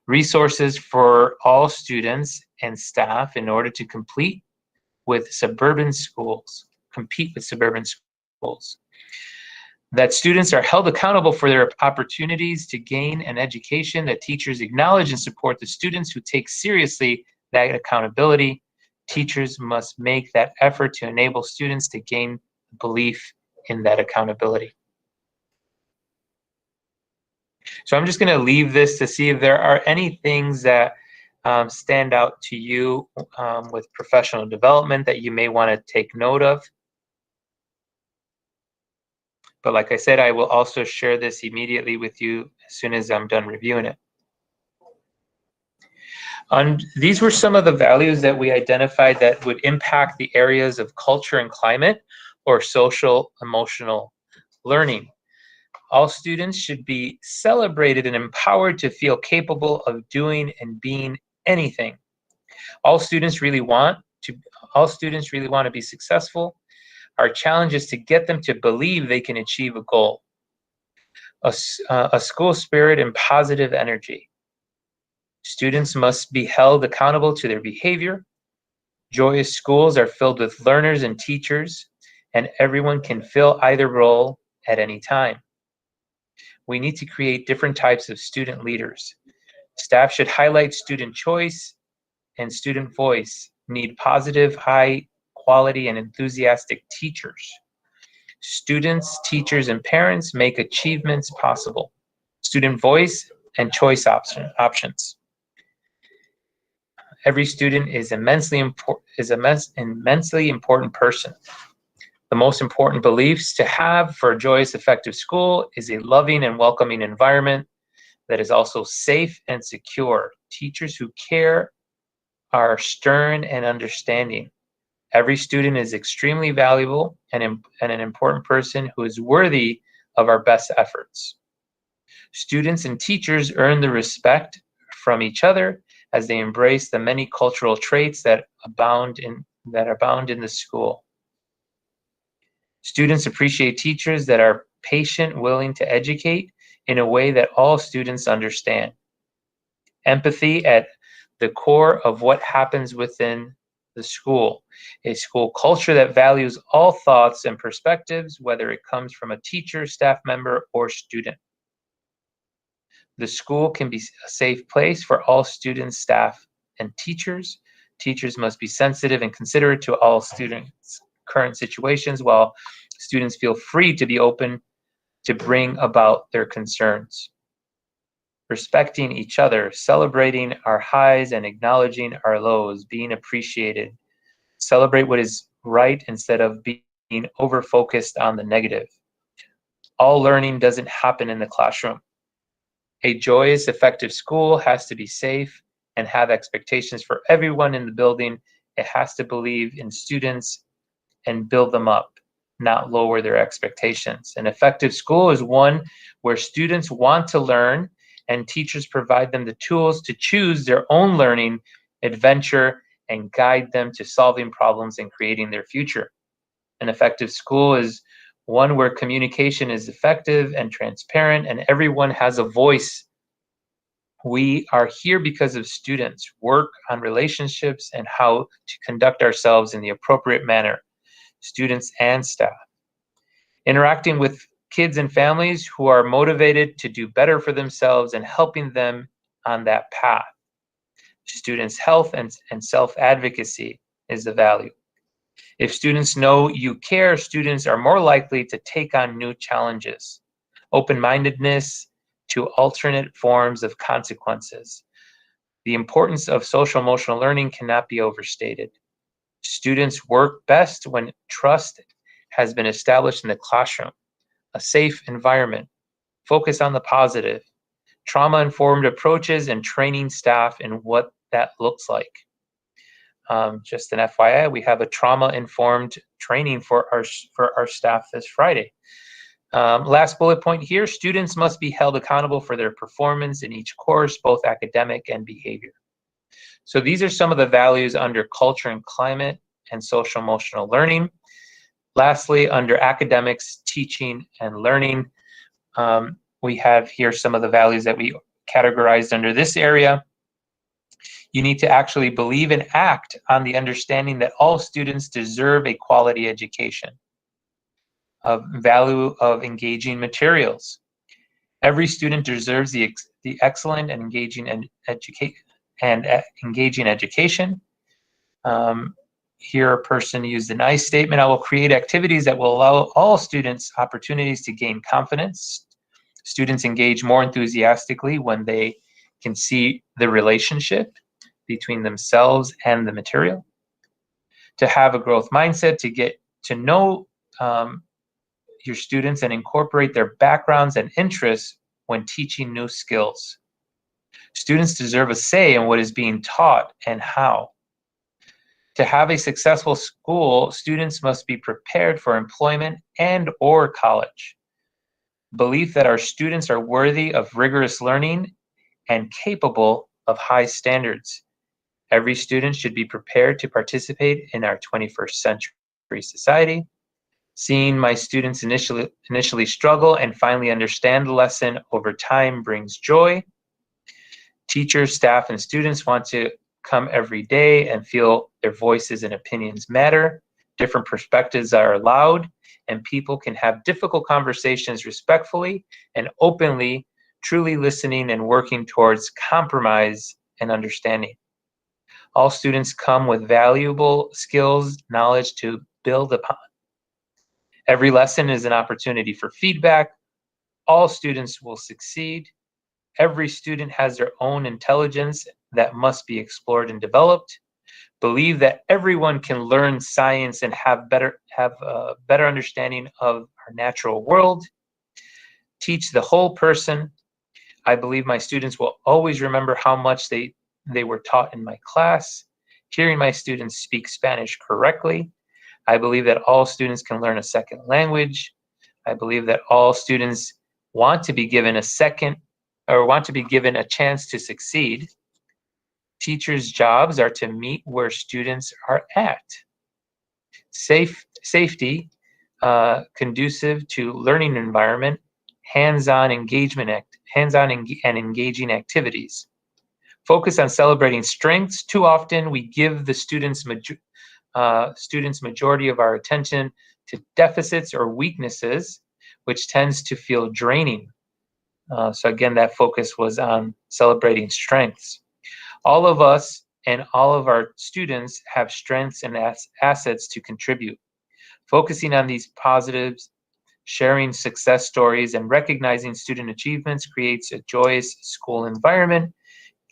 Resources for all students and staff in order to compete with suburban schools. That students are held accountable for their opportunities to gain an education, that teachers acknowledge and support the students who take seriously that accountability. Teachers must make that effort to enable students to gain belief in that accountability. So I'm just going to leave this to see if there are any things that stand out to you with professional development that you may want to take note of. But like I said, I will also share this immediately with you as soon as I'm done reviewing it. And these were some of the values that we identified that would impact the areas of culture and climate or social emotional learning. All students should be celebrated and empowered to feel capable of doing and being anything. All students really want to be successful. Our challenge is to get them to believe they can achieve a goal. A school spirit and positive energy. Students must be held accountable to their behavior. Joyous schools are filled with learners and teachers, and everyone can fill either role at any time. We need to create different types of student leaders. Staff should highlight student choice and student voice, need positive, high quality, and enthusiastic teachers. Students, teachers, and parents make achievements possible. Student voice and choice options. Every student is an immensely important person. The most important beliefs to have for a joyous, effective school is a loving and welcoming environment that is also safe and secure. Teachers who care are stern and understanding. Every student is extremely valuable and an important person who is worthy of our best efforts. Students and teachers earn the respect from each other as they embrace the many cultural traits that abound in the school. Students appreciate teachers that are patient, willing to educate in a way that all students understand. Empathy at the core of what happens within the school. A school culture that values all thoughts and perspectives, whether it comes from a teacher, staff member, or student. The school can be a safe place for all students, staff, and teachers. Teachers must be sensitive and considerate to all students' current situations, while students feel free to be open to bring about their concerns. Respecting each other, celebrating our highs and acknowledging our lows, being appreciated. Celebrate what is right instead of being over-focused on the negative. All learning doesn't happen in the classroom. A joyous, effective school has to be safe and have expectations for everyone in the building. It has to believe in students and build them up, not lower their expectations. An effective school is one where students want to learn and teachers provide them the tools to choose their own learning adventure and guide them to solving problems and creating their future. An effective school is one where communication is effective and transparent and everyone has a voice. We are here because of students, work on relationships and how to conduct ourselves in the appropriate manner, students and staff. Interacting with kids and families who are motivated to do better for themselves and helping them on that path. Students' health and self-advocacy is the value. If students know you care, students are more likely to take on new challenges. Open-mindedness to alternate forms of consequences. The importance of social-emotional learning cannot be overstated. Students work best when trust has been established in the classroom, a safe environment, focus on the positive, trauma-informed approaches, and training staff in what that looks like. Just an FYI, we have a trauma-informed training for our staff this Friday. Last bullet point here, students must be held accountable for their performance in each course, both academic and behavior. So these are some of the values under culture and climate and social emotional learning. Lastly, under academics, teaching, and learning, we have here some of the values that we categorized under this area. You need to actually believe and act on the understanding that all students deserve a quality education. Of value of engaging materials. Every student deserves the excellent and engaging education. Here a person used a nice statement, I will create activities that will allow all students opportunities to gain confidence. Students engage more enthusiastically when they can see the relationship between themselves and the material. To have a growth mindset, to get to know your students and incorporate their backgrounds and interests when teaching new skills. Students deserve a say in what is being taught and how. To have a successful school, students must be prepared for employment and/or college. Belief that our students are worthy of rigorous learning and capable of high standards. Every student should be prepared to participate in our 21st century society. Seeing my students initially struggle and finally understand the lesson over time brings joy. Teachers, staff, and students want to come every day and feel their voices and opinions matter. Different perspectives are allowed, and people can have difficult conversations respectfully and openly, truly listening and working towards compromise and understanding. All students come with valuable skills, knowledge to build upon. Every lesson is an opportunity for feedback. All students will succeed. Every student has their own intelligence that must be explored and developed. Believe that everyone can learn science and have a better understanding of our natural world. Teach the whole person. I believe my students will always remember how much they were taught in my class. Hearing my students speak Spanish correctly. I believe that all students can learn a second language. I believe that all students want to be given a chance to succeed. Teachers' jobs are to meet where students are at. Safety, conducive to learning environment, hands-on and engaging activities. Focus on celebrating strengths. Too often we give the students majority of our attention to deficits or weaknesses, which tends to feel draining. So again, that focus was on celebrating strengths. All of us and all of our students have strengths and assets to contribute. Focusing on these positives, sharing success stories, and recognizing student achievements creates a joyous school environment,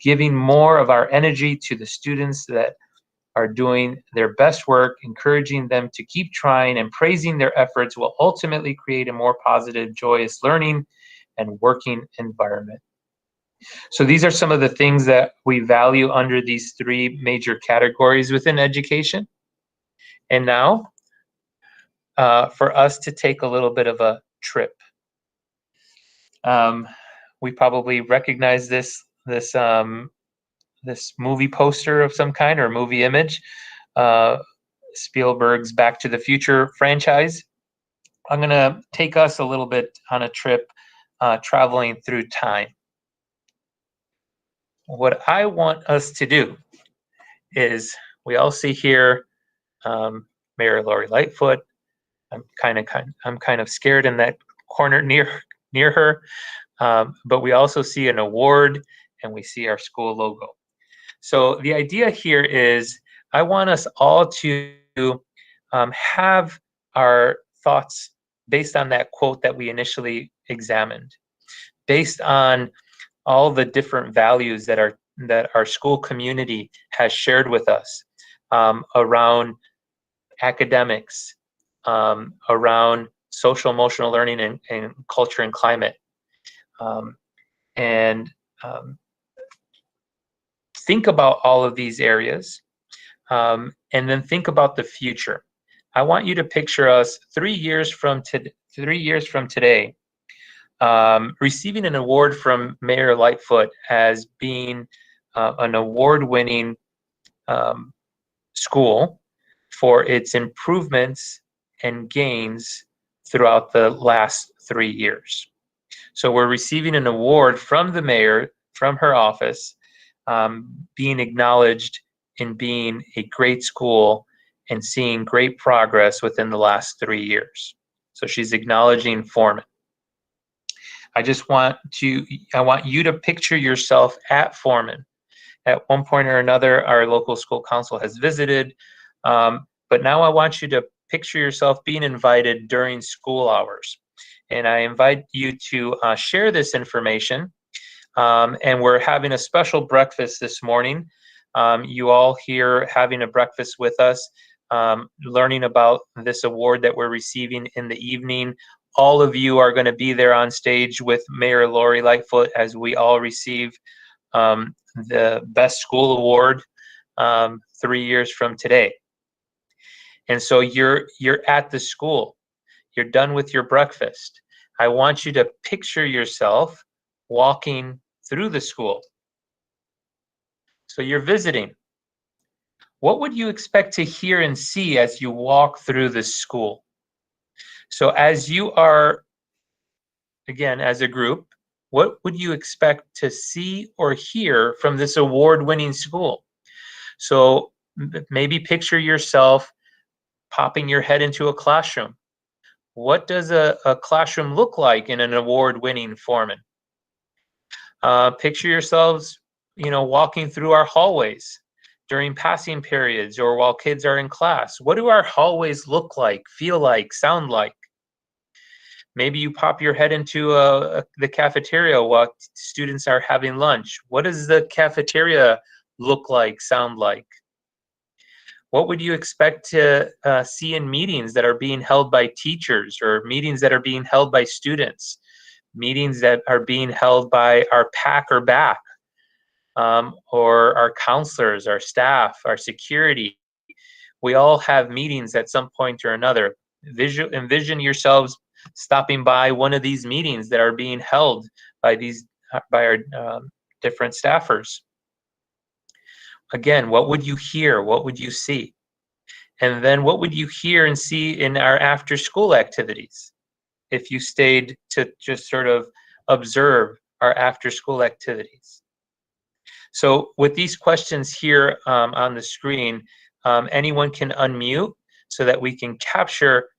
giving more of our energy to the students that are doing their best work, encouraging them to keep trying, and praising their efforts will ultimately create a more positive, joyous learning and working environment. So these are some of the things that we value under these three major categories within education. And now, for us to take a little bit of a trip. We probably recognize this movie poster of some kind or movie image, Spielberg's Back to the Future franchise. I'm going to take us a little bit on a trip traveling through time. What I want us to do is, we all see here Mayor Lori Lightfoot. I'm kind of scared in that corner near her, but we also see an award and we see our school logo. So the idea here is, I want us all to have our thoughts based on that quote that we initially examined, based on all the different values that our school community has shared with us around academics, around social emotional learning and culture and climate. Think about all of these areas, and then think about the future. I want you to picture us 3 years from today, receiving an award from Mayor Lightfoot as being an award-winning school for its improvements and gains throughout the last 3 years. So we're receiving an award from the mayor, from her office, being acknowledged in being a great school and seeing great progress within the last 3 years. So she's acknowledging Foreman. I want you to picture yourself at Foreman. At one point or another, our local school council has visited, but now I want you to picture yourself being invited during school hours. And I invite you to share this information. And we're having a special breakfast this morning. You all here having a breakfast with us, learning about this award that we're receiving in the evening. All of you are going to be there on stage with Mayor Lori Lightfoot as we all receive the Best School Award 3 years from today. And so you're at the school. You're done with your breakfast. I want you to picture yourself walking through the school. So you're visiting. What would you expect to hear and see as you walk through the school? So as you are, again, as a group, what would you expect to see or hear from this award-winning school? So maybe picture yourself popping your head into a classroom. What does a classroom look like in an award-winning Foreman? Picture yourselves, walking through our hallways during passing periods or while kids are in class. What do our hallways look like, feel like, sound like? Maybe you pop your head into the cafeteria while students are having lunch. What does the cafeteria look like, sound like? What would you expect to see in meetings that are being held by teachers or meetings that are being held by students? Meetings that are being held by our PAC or BAC, or our counselors, our staff, our security. We all have meetings at some point or another. Envision yourselves stopping by one of these meetings that are being held by our different staffers. Again, what would you hear? What would you see? And then what would you hear and see in our after school activities if you stayed to just sort of observe our after school activities? So with these questions here on the screen, anyone can unmute so that we can capture,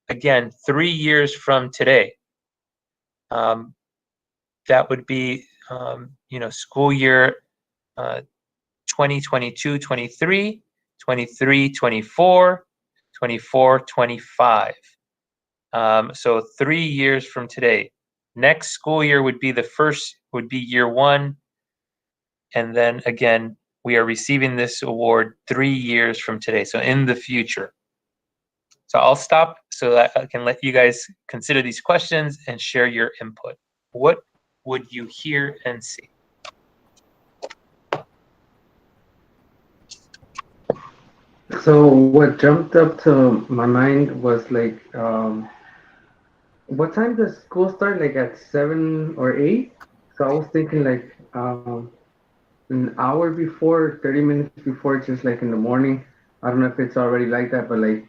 again, 3 years from today. That would be, school year 2022-23, 23-24, 24-25. So 3 years from today. Next school year would be year one. And then again, we are receiving this award 3 years from today. So in the future. So I'll stop so that I can let you guys consider these questions and share your input. What would you hear and see? So what jumped up to my mind was like, what time does school start? Like at 7 or 8? So I was thinking like an hour before, 30 minutes before, just like in the morning. I don't know if it's already like that, but like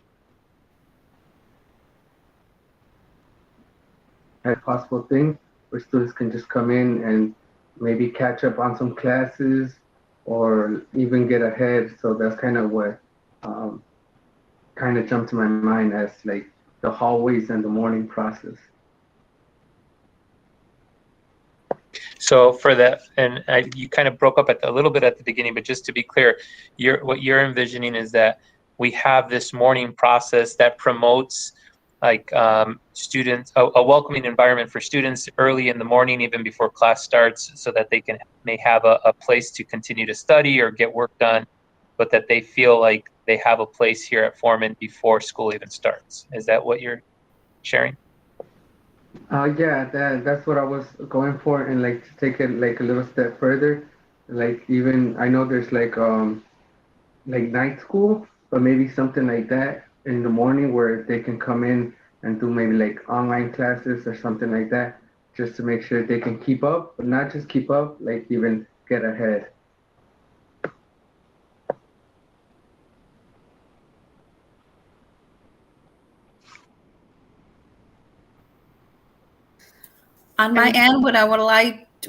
a possible thing where students can just come in and maybe catch up on some classes or even get ahead. So that's kind of what um, kind of jumped to my mind as like the hallways and the morning process. So for that, and you kind of broke up a little bit at the beginning, but just to be clear, what you're envisioning is that we have this morning process that promotes like students, a welcoming environment for students early in the morning, even before class starts, so that they may have a place to continue to study or get work done, but that they feel like they have a place here at Foreman before school even starts. Is that what you're sharing? Yeah, that's what I was going for, and like to take it like a little step further, like even I know there's like night school, but maybe something like that in the morning where they can come in and do maybe like online classes or something like that, just to make sure they can keep up, but not just keep up, like even get ahead. On my end, what I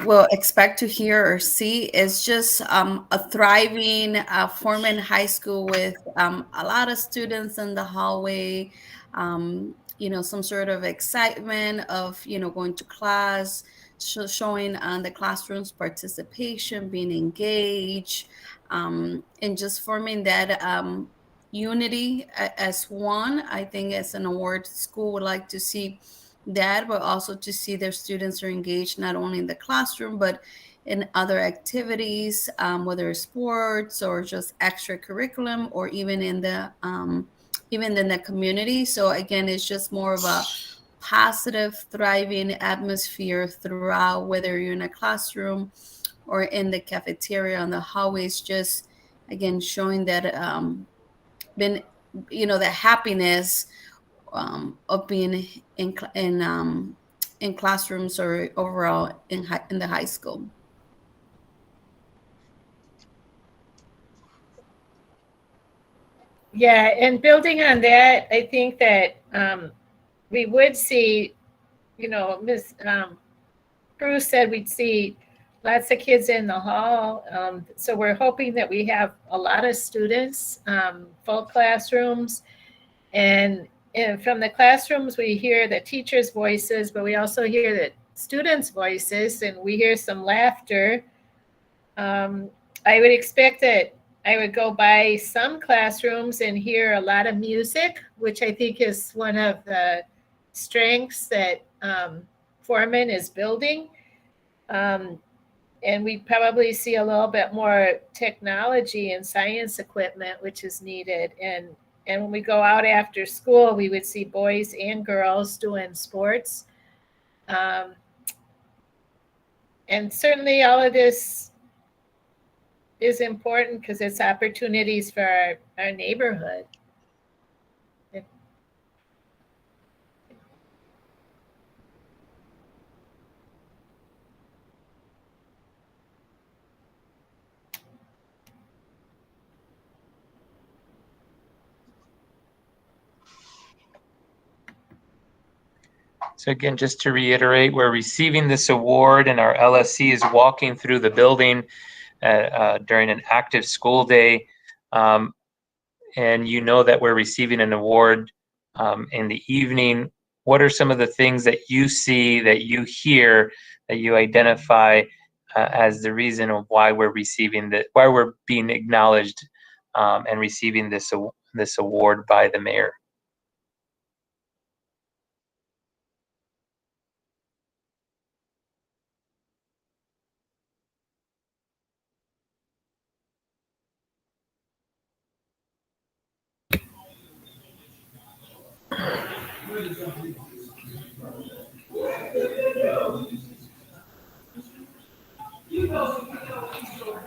would expect to hear or see is just a thriving Foreman High School with a lot of students in the hallway, some sort of excitement of, going to class, showing on the classroom's participation, being engaged, and just forming that unity as one. I think as an award school would like to see that, but also to see their students are engaged not only in the classroom but in other activities, whether it's sports or just extra curriculum, or even in the community. So again, it's just more of a positive, thriving atmosphere throughout, whether you're in a classroom or in the cafeteria, on the hallways. Just again showing that been the happiness of being in classrooms or overall in the high school. Yeah, and building on that, I think that we would see, Ms. Bruce said we'd see lots of kids in the hall. So we're hoping that we have a lot of students, full classrooms. And from the classrooms, we hear the teachers' voices, but we also hear the students' voices, and we hear some laughter. I would expect that I would go by some classrooms and hear a lot of music, which I think is one of the strengths that Foreman is building. And we probably see a little bit more technology and science equipment, which is needed. And when we go out after school, we would see boys and girls doing sports. And certainly all of this is important because it's opportunities for our neighborhood. So again, just to reiterate, we're receiving this award and our LSC is walking through the building during an active school day. And you know that we're receiving an award in the evening. What are some of the things that you see, that you hear, that you identify as the reason of why we're receiving why we're being acknowledged and receiving this award by the mayor?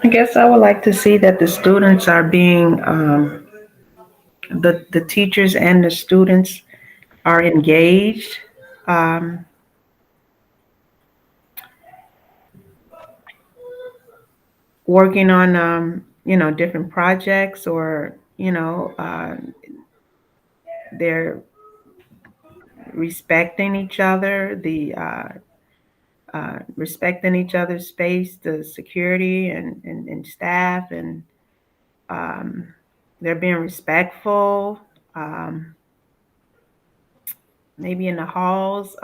I guess I would like to see that the students are being, the teachers and the students are engaged. Um, Working on, different projects, or, they're respecting each other, respecting each other's space, the security and staff, and they're being respectful. Maybe in the halls,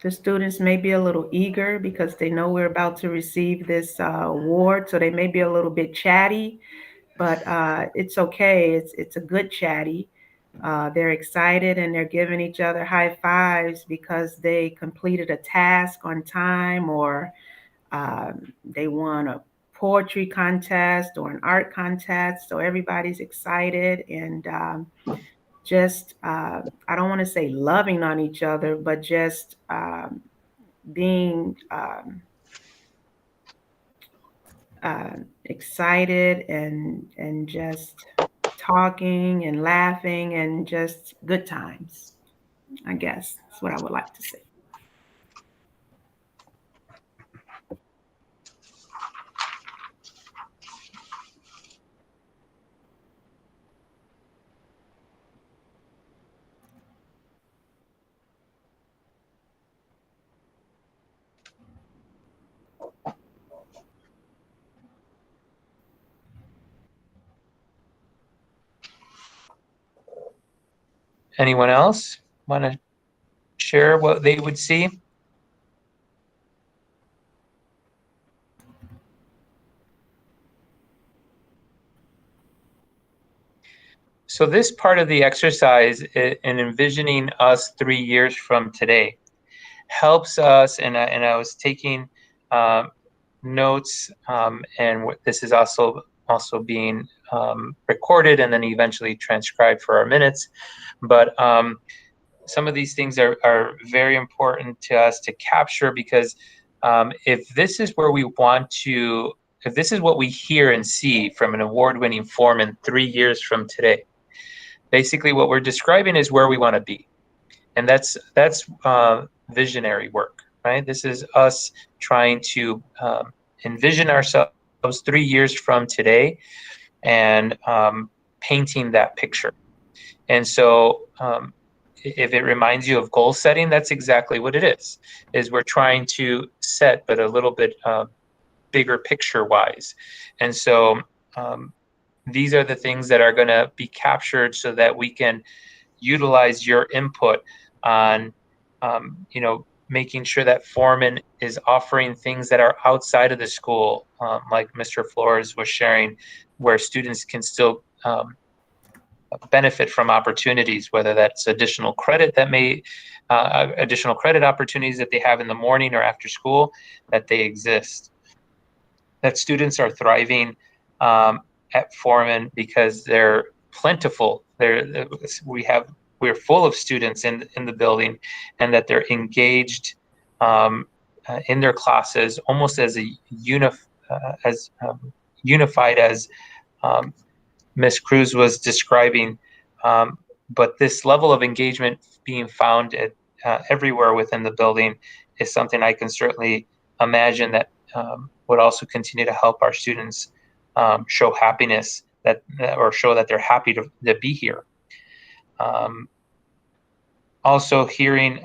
the students may be a little eager because they know we're about to receive this award, so they may be a little bit chatty, but it's okay. It's a good chatty. They're excited and they're giving each other high fives because they completed a task on time, or they won a poetry contest or an art contest. So everybody's excited and just, I don't want to say loving on each other, but just being excited and just talking and laughing and just good times. I guess that's what I would like to say. Anyone else want to share what they would see? So this part of the exercise in envisioning us 3 years from today helps us, and I was taking notes, and this is also being recorded and then eventually transcribed for our minutes. But some of these things are very important to us to capture, because if this is where we want to, if this is what we hear and see from an award-winning foreman 3 years from today, basically what we're describing is where we want to be. And that's visionary work, right? This is us trying to envision ourselves 3 years from today and painting that picture. And so if it reminds you of goal setting, that's exactly what it is we're trying to set, but a little bit bigger picture wise. And so these are the things that are going to be captured so that we can utilize your input on, making sure that Foreman is offering things that are outside of the school, like Mr. Flores was sharing, where students can still benefit from opportunities, whether that's additional credit additional credit opportunities that they have in the morning or after school, that they exist. That students are thriving at Foreman because they're plentiful. We're full of students in the building, and that they're engaged in their classes, almost as unified as Ms. Cruz was describing. But this level of engagement being found everywhere within the building is something I can certainly imagine that would also continue to help our students show happiness, or show that they're happy to be here. also hearing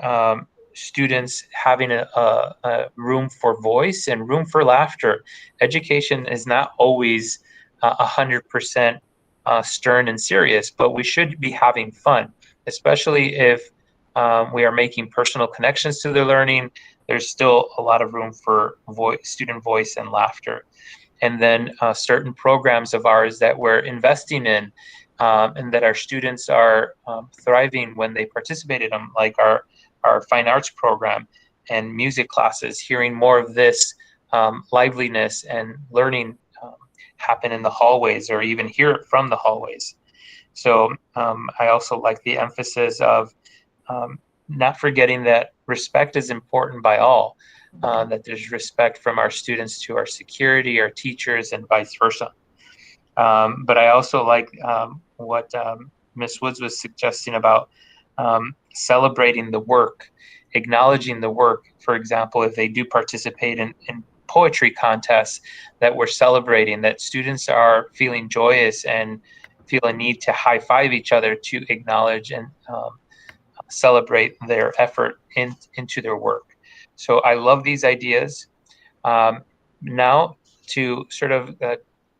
students having a room for voice and room for laughter. Education is not always 100% stern and serious, but we should be having fun, especially if we are making personal connections to their learning. There's still a lot of room for student voice and laughter. And then certain programs of ours that we're investing in and that our students are thriving when they participate in them, like our fine arts program and music classes, hearing more of this liveliness and learning happen in the hallways or even hear it from the hallways. So I also like the emphasis of not forgetting that respect is important by all, that there's respect from our students to our security, our teachers, and vice versa. But I also like what Ms. Woods was suggesting about celebrating the work, acknowledging the work. For example, if they do participate in poetry contests, that we're celebrating, that students are feeling joyous and feel a need to high five each other to acknowledge and celebrate their effort into their work. So I love these ideas. Now, to sort of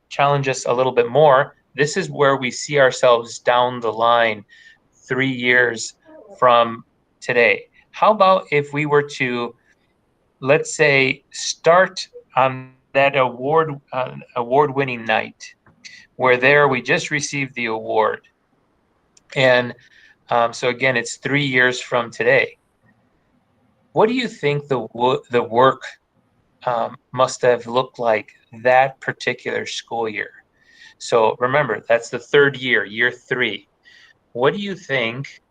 challenge us a little bit more, this is where we see ourselves down the line 3 years from today. How about if we were to, let's say, start on that award-winning night, where there we just received the award, and so again, it's 3 years from today. What do you think the work must have looked like that particular school year? So remember, that's the third year, year 3. What do you think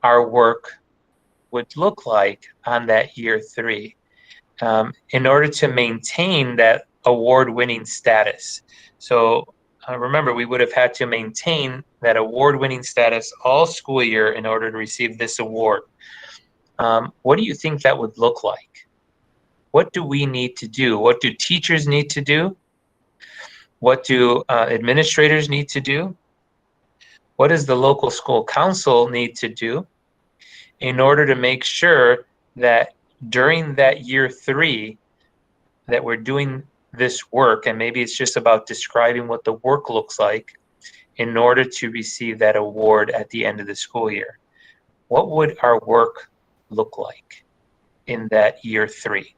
our work would look like on that year 3 in order to maintain that award-winning status? So remember, we would have had to maintain that award-winning status all school year in order to receive this award. What do you think that would look like? What do we need to do? What do teachers need to do? What do administrators need to do? What does the local school council need to do in order to make sure that during that year 3 that we're doing this work, and maybe it's just about describing what the work looks like in order to receive that award at the end of the school year? What would our work look like in that year 3?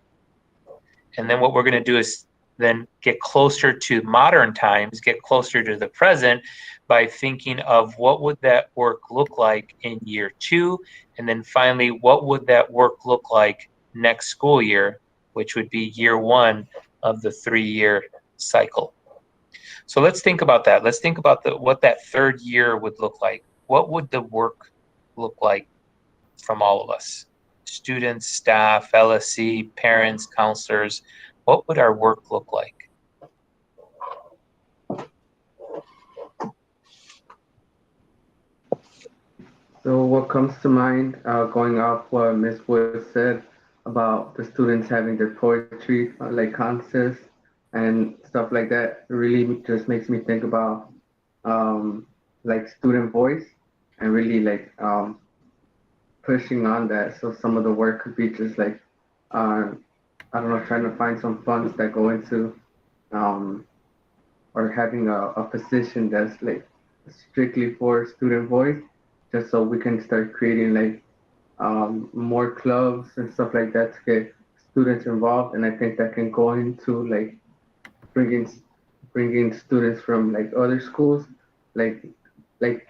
And then what we're going to do is then get closer to modern times, get closer to the present by thinking of what would that work look like in year 2, and then finally, what would that work look like next school year, which would be year 1 of the 3-year cycle. So let's think about that. Let's think about what that third year would look like. What would the work look like from all of us? Students, staff, LSC, parents, counselors. What would our work look like? So what comes to mind, going off what Ms. Wood said about the students having their poetry like contests and stuff like that, really just makes me think about like student voice and really like pushing on that. So some of the work could be just like I don't know, trying to find some funds that go into um, or having a position that's like strictly for student voice, just so we can start creating like more clubs and stuff like that to get students involved. And I think that can go into like bringing bringing students from like other schools, like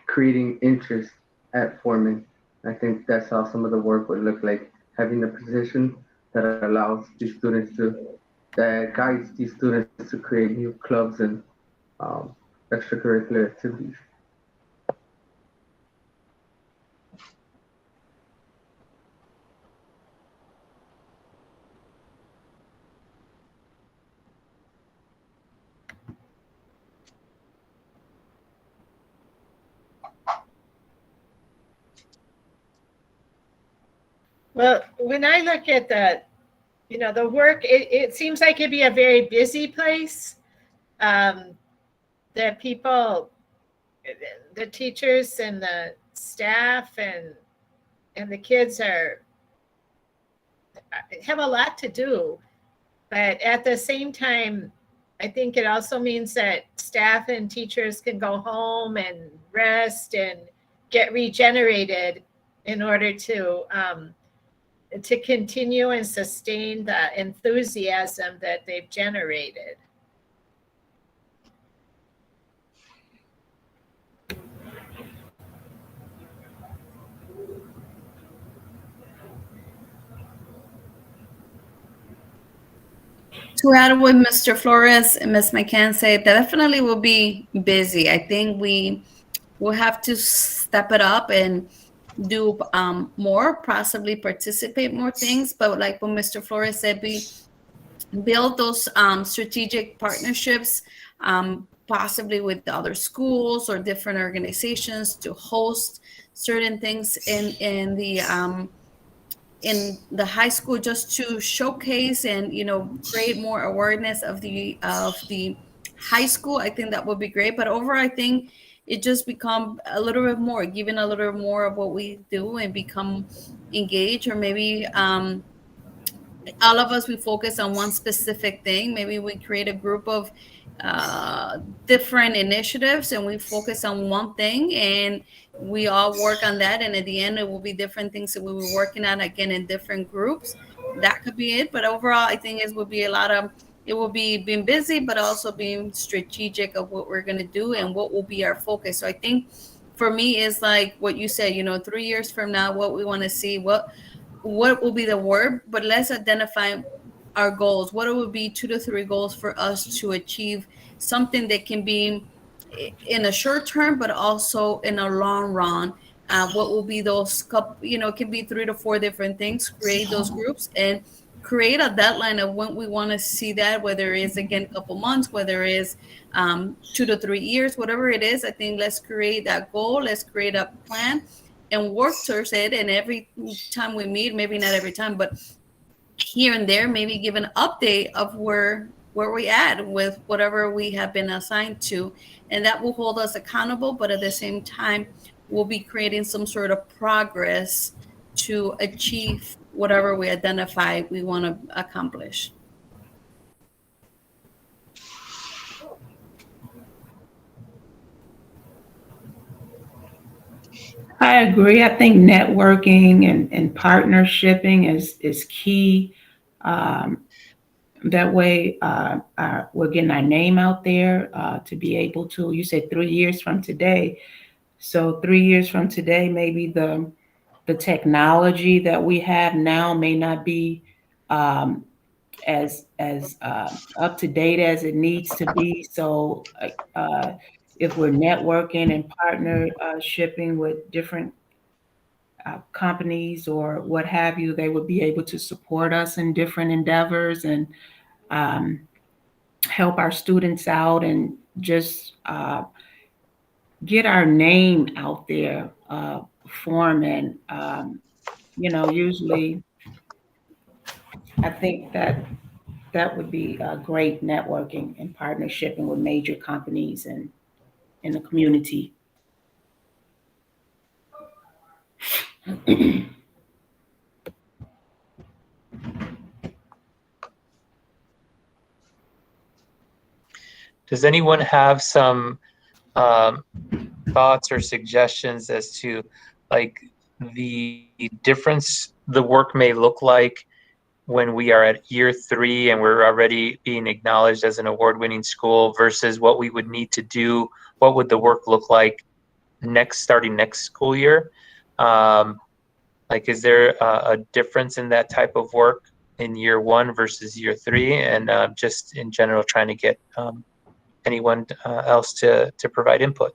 creating interest at Foreman. I think that's how some of the work would look like, having a position that allows these students to, that guides these students to create new clubs and extracurricular activities. Well, when I look at the work, it seems like it'd be a very busy place. The people, the teachers and the staff and and the kids have a lot to do. But at the same time, I think it also means that staff and teachers can go home and rest and get regenerated in order to continue and sustain the enthusiasm that they've generated. To add what Mr. Flores and Ms. McCann said, definitely will be busy. I think we will have to step it up and do more, possibly participate more things. But like what Mr. Flores said, we build those strategic partnerships, possibly with other schools or different organizations to host certain things in the high school, just to showcase and create more awareness of the high school. I think that would be great. But overall, I think it just become a little bit more, given a little more of what we do and become engaged, or maybe all of us, we focus on one specific thing. Maybe we create a group of different initiatives and we focus on one thing and we all work on that. And at the end, it will be different things that we were working on, again, in different groups. That could be it. But overall, I think it will be it will be being busy, but also being strategic of what we're going to do and what will be our focus. So I think for me is like what you said, 3 years from now, what we want to see, what will be the word, but let's identify our goals. What it would be 2 to 3 goals for us to achieve something that can be in a short term, but also in a long run. What will be those couple, it can be 3 to 4 different things, create those groups and create a deadline of when we want to see that, whether it's, again, a couple months, whether it's 2 to 3 years, whatever it is. I think let's create that goal. Let's create a plan and work towards it. And every time we meet, maybe not every time, but here and there, maybe give an update of where we at with whatever we have been assigned to. And that will hold us accountable, but at the same time, we'll be creating some sort of progress to achieve whatever we identify we want to accomplish. I agree. I think networking and partnershiping is key. That way, we're getting our name out there to be able to. You said 3 years from today. So 3 years from today, maybe the technology that we have now may not be as up to date as it needs to be. So if we're networking and partner shipping with different companies or what have you, they would be able to support us in different endeavors and help our students out and just get our name out there. Foreman, usually I think that would be great, networking and partnershiping with major companies and in the community. Does anyone have some thoughts or suggestions as to like the difference the work may look like when we are at year 3 and we're already being acknowledged as an award-winning school versus what we would need to do? What would the work look like starting next school year? Like, is there a difference in that type of work in year 1 versus year 3? And just in general, trying to get anyone else to provide input.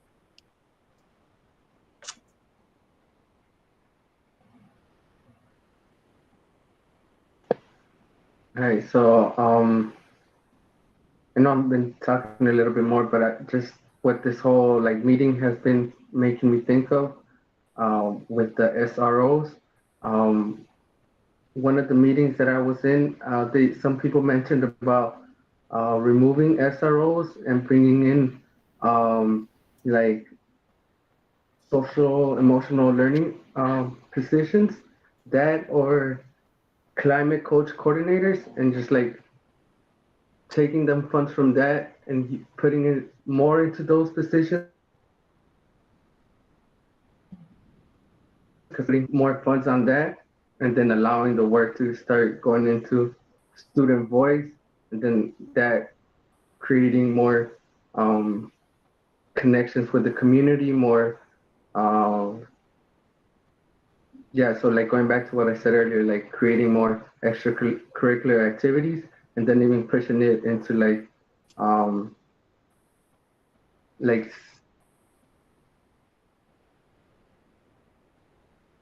All right, so I know I've been talking a little bit more, but just what this whole meeting has been making me think of with the SROs. One of the meetings that I was in, some people mentioned about removing SROs and bringing in like social emotional learning positions, that or climate coach coordinators, and just like taking them funds from that and putting it more into those positions, putting more funds on that, and then allowing the work to start going into student voice, and then that creating more um, connections with the community, more yeah, so like going back to what I said earlier, like creating more extracurricular activities, and then even pushing it into um like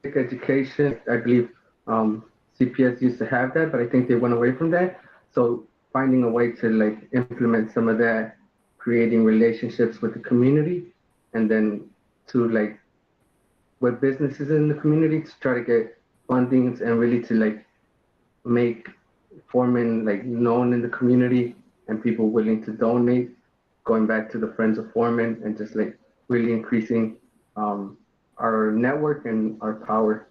education. I believe CPS used to have that, but I think they went away from that. So finding a way to like implement some of that, creating relationships with the community, and then to like with businesses in the community to try to get fundings and really to like make Foreman like known in the community and people willing to donate, going back to the Friends of Foreman and just like really increasing our network and our power.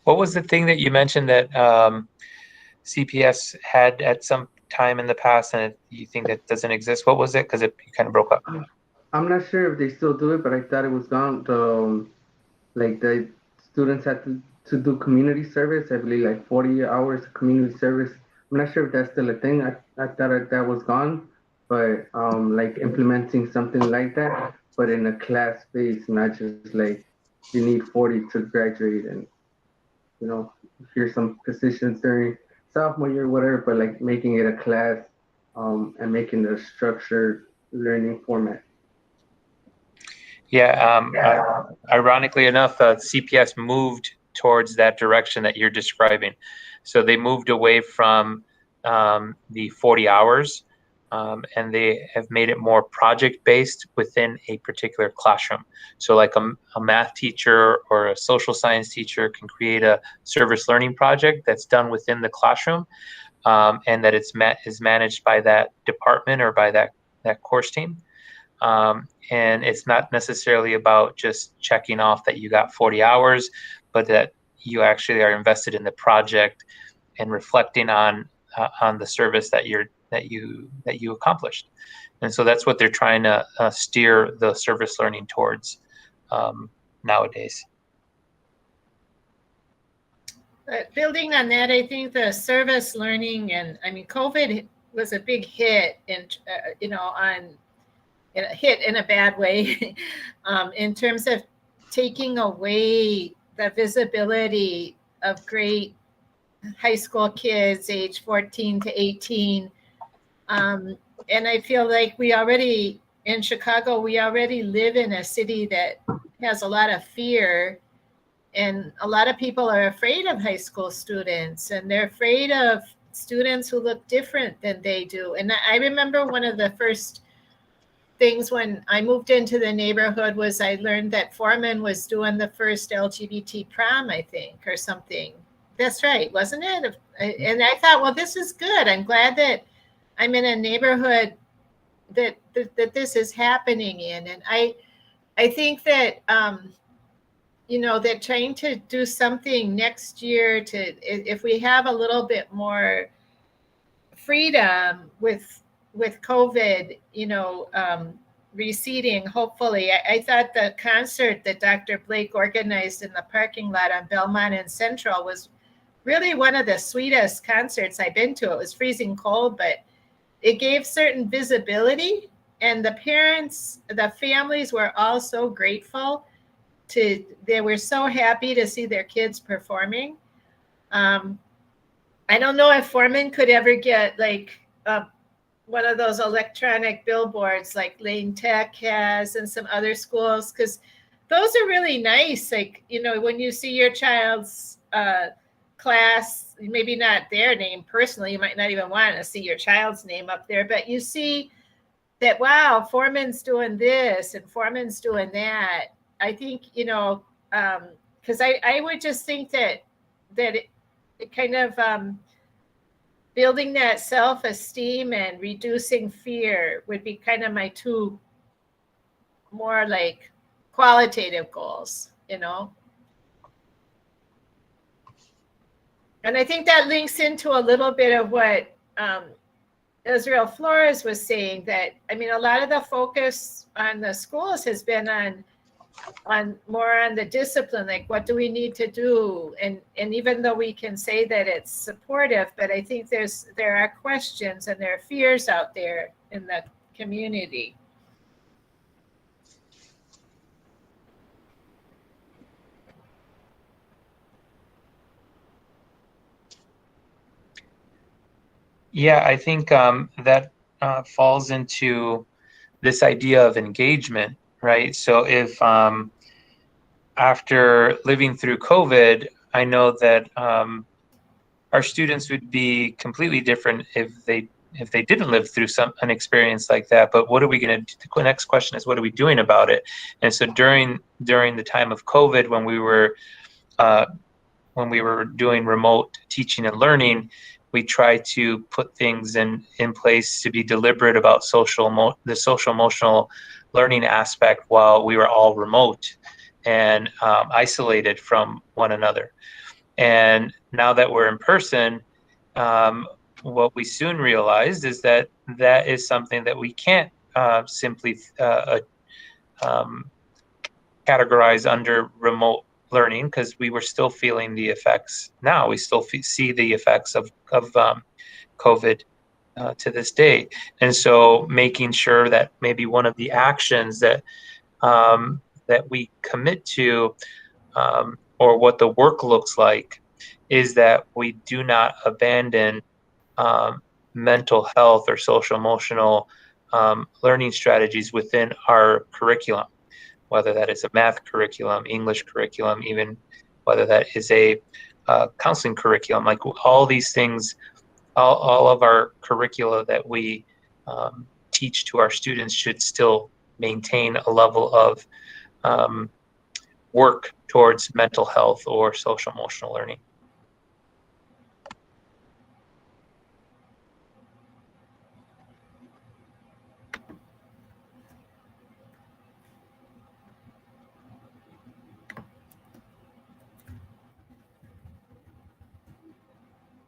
What was the thing that you mentioned that CPS had at some time in the past, and you think that doesn't exist? What was it? Because it kind of broke up. I'm not sure if they still do it, but I thought it was gone. Like the students had to do community service, I believe like 40 hours of community service. I'm not sure if that's still a thing. I thought that was gone, but like implementing something like that, but in a class base, not just like you need 40 to graduate and, you know, here's some positions during sophomore year, whatever, but like making it a class and making it a structured learning format. Yeah, ironically enough, CPS moved towards that direction that you're describing. So they moved away from the 40 hours, and they have made it more project-based within a particular classroom. So like a math teacher or a social science teacher can create a service learning project that's done within the classroom, and that is managed by that department or by that course team. And it's not necessarily about just checking off that you got 40 hours, but that you actually are invested in the project and reflecting on the service that you accomplished. And so that's what they're trying to steer the service learning towards nowadays. Building on that, I think the service learning, and I mean, COVID was a big hit, and hit in a bad way in terms of taking away the visibility of great high school kids age 14 to 18. And I feel like in Chicago, we already live in a city that has a lot of fear, and a lot of people are afraid of high school students, and they're afraid of students who look different than they do. And I remember one of the first things when I moved into the neighborhood was I learned that Foreman was doing the first LGBT prom, I think, or something. That's right, wasn't it? And I thought, well, this is good. I'm glad that I'm in a neighborhood that this is happening in. And I think that that trying to do something next year if we have a little bit more freedom with COVID, receding, hopefully. I thought the concert that Dr. Blake organized in the parking lot on Belmont and Central was really one of the sweetest concerts I've been to. It was freezing cold, but it gave certain visibility, and the parents, the families were all so grateful they were so happy to see their kids performing. I don't know if Foreman could ever get like one of those electronic billboards like Lane Tech has and some other schools, because those are really nice. Like, when you see your child's class, maybe not their name personally, you might not even want to see your child's name up there, but you see that, wow, Foreman's doing this and Foreman's doing that. I think, because I would just think that it kind of building that self-esteem and reducing fear would be kind of my two more like qualitative goals, you know. And I think that links into a little bit of what Israel Flores was saying, that, I mean, a lot of the focus on the schools has been on more on the discipline, like what do we need to do? And even though we can say that it's supportive, but I think there are questions and there are fears out there in the community. Yeah, I think that falls into this idea of engagement, right? So if after living through COVID, I know that our students would be completely different if they didn't live through an experience like that. But what are we going to do? The next question is, what are we doing about it? And so during the time of COVID, when we were doing remote teaching and learning, we try to put things in place to be deliberate about the social emotional learning aspect while we were all remote and isolated from one another. And now that we're in person, what we soon realized is that that is something that we can't simply categorize under remote learning, because we were still feeling the effects now. We still see the effects of COVID to this day. And so making sure that maybe one of the actions that we commit to, or what the work looks like, is that we do not abandon mental health or social emotional learning strategies within our curriculum, whether that is a math curriculum, English curriculum, even whether that is a counseling curriculum. Like all these things, all of our curricula that we teach to our students should still maintain a level of work towards mental health or social emotional learning.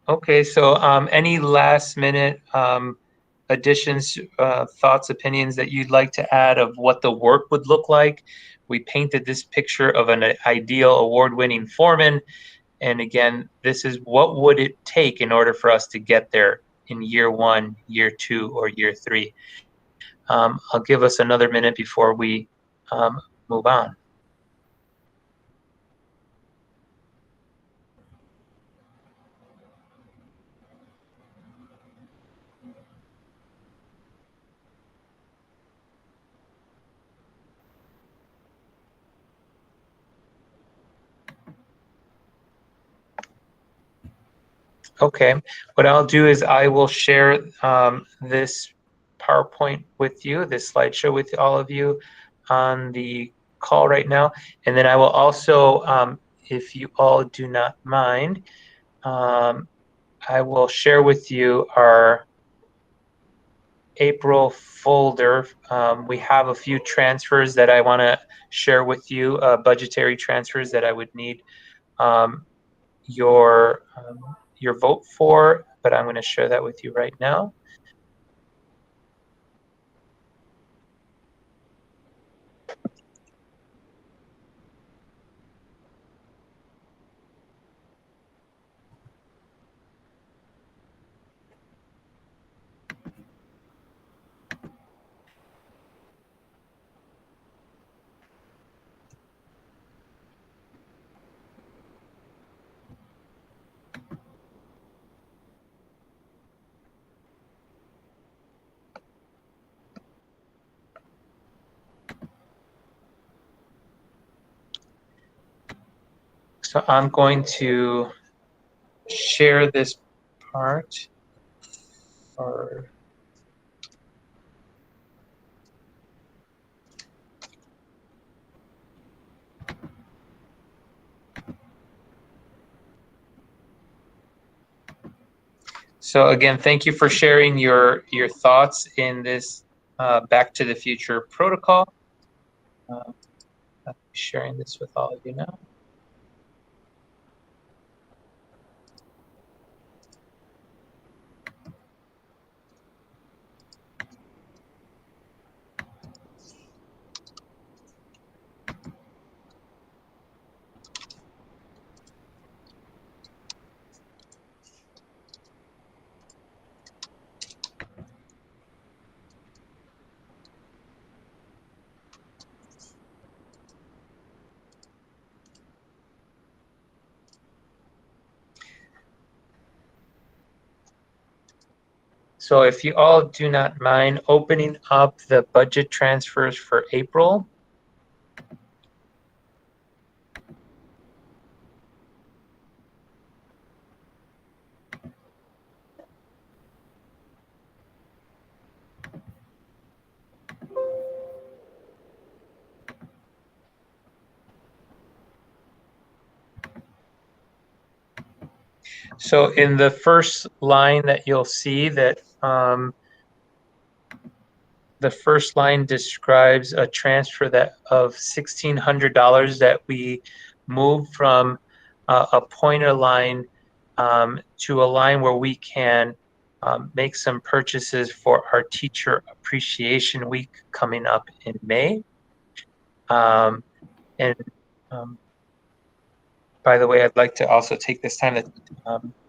Okay, so any last minute additions, thoughts, opinions that you'd like to add of what the work would look like? We painted this picture of an ideal award-winning foreman. And again, this is what would it take in order for us to get there in year 1, year 2, or year 3. I'll give us another minute before we move on. Okay, what I'll do is I will share this PowerPoint with you, this slideshow with all of you on the call right now. And then I will also, if you all do not mind, I will share with you our April folder. We have a few transfers that I want to share with you, budgetary transfers that I would need your vote for, but I'm going to share that with you right now. So I'm going to share this part. So again, thank you for sharing your thoughts in this Back to the Future protocol. I'll be sharing this with all of you now. So if you all do not mind opening up the budget transfers for April. So in the first line that you'll see that the first line describes a transfer of $1,600 that we moved from a pointer line to a line where we can make some purchases for our Teacher Appreciation Week coming up in May. And by the way, I'd like to also take this time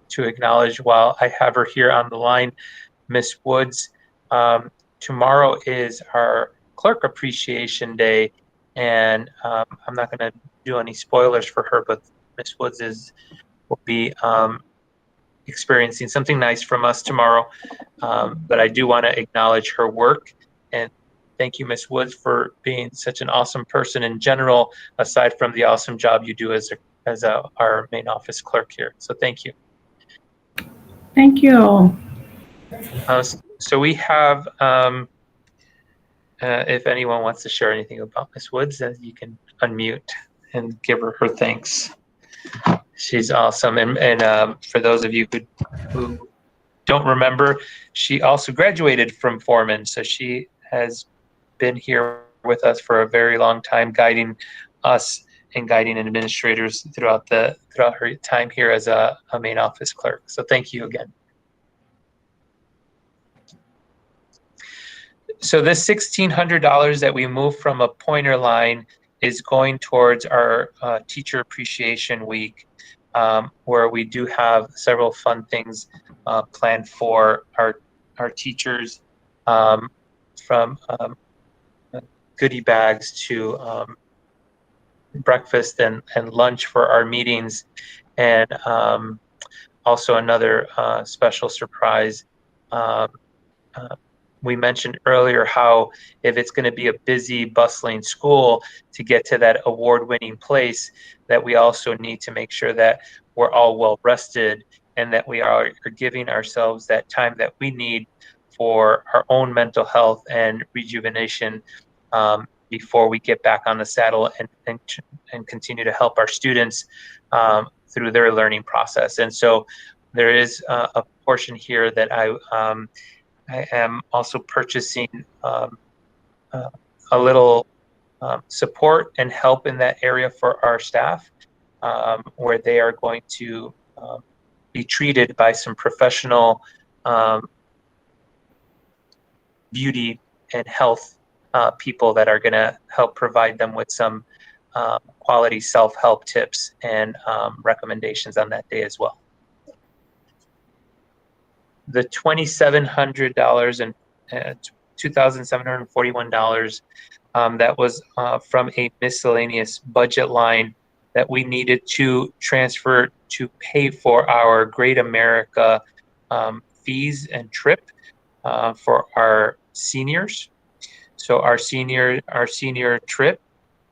to acknowledge, while I have her here on the line, Miss Woods. Tomorrow is our Clerk Appreciation Day, and I'm not going to do any spoilers for her, but Miss Woods will be experiencing something nice from us tomorrow. But I do want to acknowledge her work, and thank you, Miss Woods, for being such an awesome person in general, aside from the awesome job you do as our main office clerk here. So thank you. Thank you. So we have, if anyone wants to share anything about Miss Woods, then you can unmute and give her thanks. She's awesome. And for those of you who don't remember, she also graduated from Foreman. So she has been here with us for a very long time, guiding us and guiding administrators throughout her time here as a main office clerk. So thank you again. So this $1,600 that we moved from a pointer line is going towards our Teacher Appreciation Week, where we do have several fun things planned for our teachers, from goodie bags to breakfast and lunch for our meetings, and also another special surprise. We mentioned earlier how if it's going to be a busy, bustling school to get to that award-winning place, that we also need to make sure that we're all well rested and that we are giving ourselves that time that we need for our own mental health and rejuvenation before we get back on the saddle and continue to help our students through their learning process. And so there is a portion here that I am also purchasing a little support and help in that area for our staff, where they are going to be treated by some professional beauty and health people that are going to help provide them with some quality self-help tips and recommendations on that day as well. The $2,700 and $2,741 that was from a miscellaneous budget line that we needed to transfer to pay for our Great America fees and trip for our seniors. So our senior trip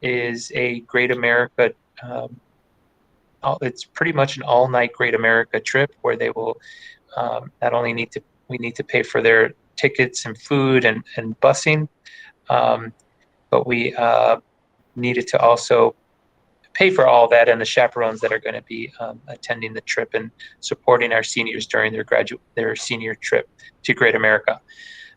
is a Great America. It's pretty much an all-night Great America trip where they will not only we need to pay for their tickets and food and busing, but we needed to also pay for all that and the chaperones that are going to be attending the trip and supporting our seniors during their senior trip to Great America.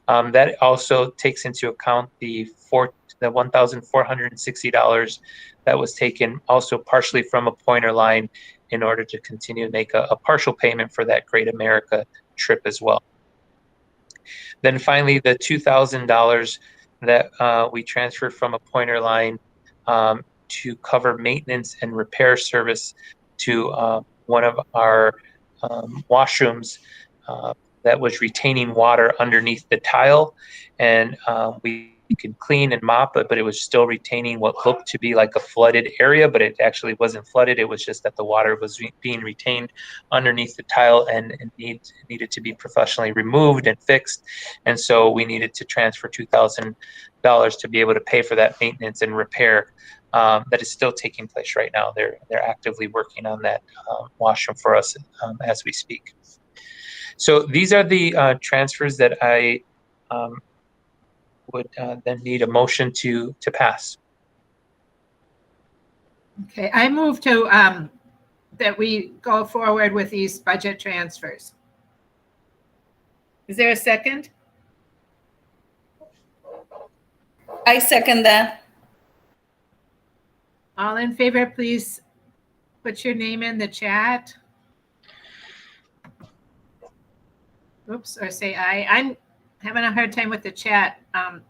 That also takes into account the $1,460 that was taken also partially from a pointer line in order to continue to make a partial payment for that Great America trip as well. Then finally, the $2,000 that we transferred from a pointer line to cover maintenance and repair service to one of our washrooms that was retaining water underneath the tile, and we could clean and mop it, but it was still retaining what looked to be like a flooded area, but it actually wasn't flooded. It was just that the water was being retained underneath the tile and needed to be professionally removed and fixed. And so we needed to transfer $2,000 to be able to pay for that maintenance and repair that is still taking place right now. They're actively working on that washroom for us as we speak. So these are the transfers that I would then need a motion to pass. Okay, I move to that we go forward with these budget transfers. Is there a second? I second that. All in favor, please put your name in the chat. Oops, or say aye. I'm having a hard time with the chat.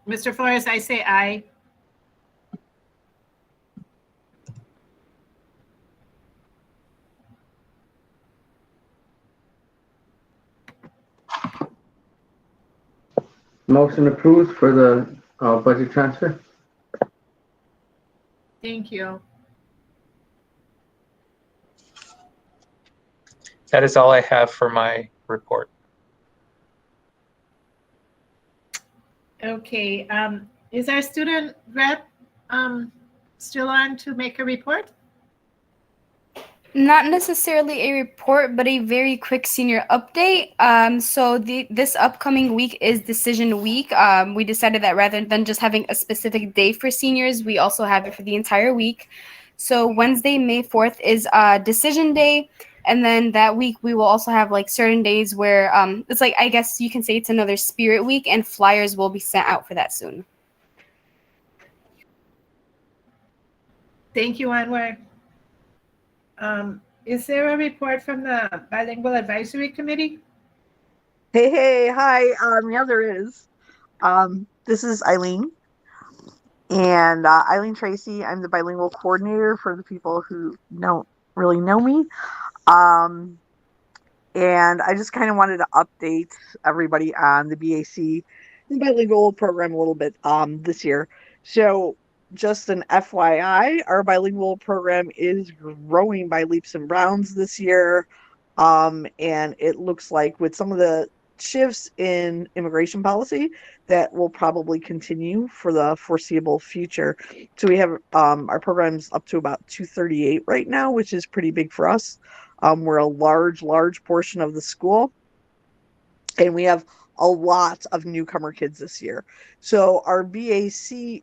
Mr. Flores, I say aye. Motion approved for the budget transfer. Thank you. That is all I have for my report. Okay, is our student rep still on to make a report? Not necessarily a report, but a very quick senior update. So this upcoming week is decision week. We decided that rather than just having a specific day for seniors, we also have it for the entire week. So Wednesday, May 4th is decision day. And then that week we will also have like certain days where it's like, I guess you can say it's another spirit week, and flyers will be sent out for that soon. Thank you, Anwar. Is there a report from the Bilingual Advisory Committee? Hey, hi. Yeah, there is. This is Eileen. And Eileen Tracy, I'm the bilingual coordinator for the people who don't really know me. And I just kind of wanted to update everybody on the BAC the bilingual program a little bit this year. So just an FYI, our bilingual program is growing by leaps and bounds this year. And it looks like with some of the shifts in immigration policy that will probably continue for the foreseeable future. So we have our programs up to about 238 right now, which is pretty big for us. We're a large portion of the school, and we have a lot of newcomer kids this year. So our BAC,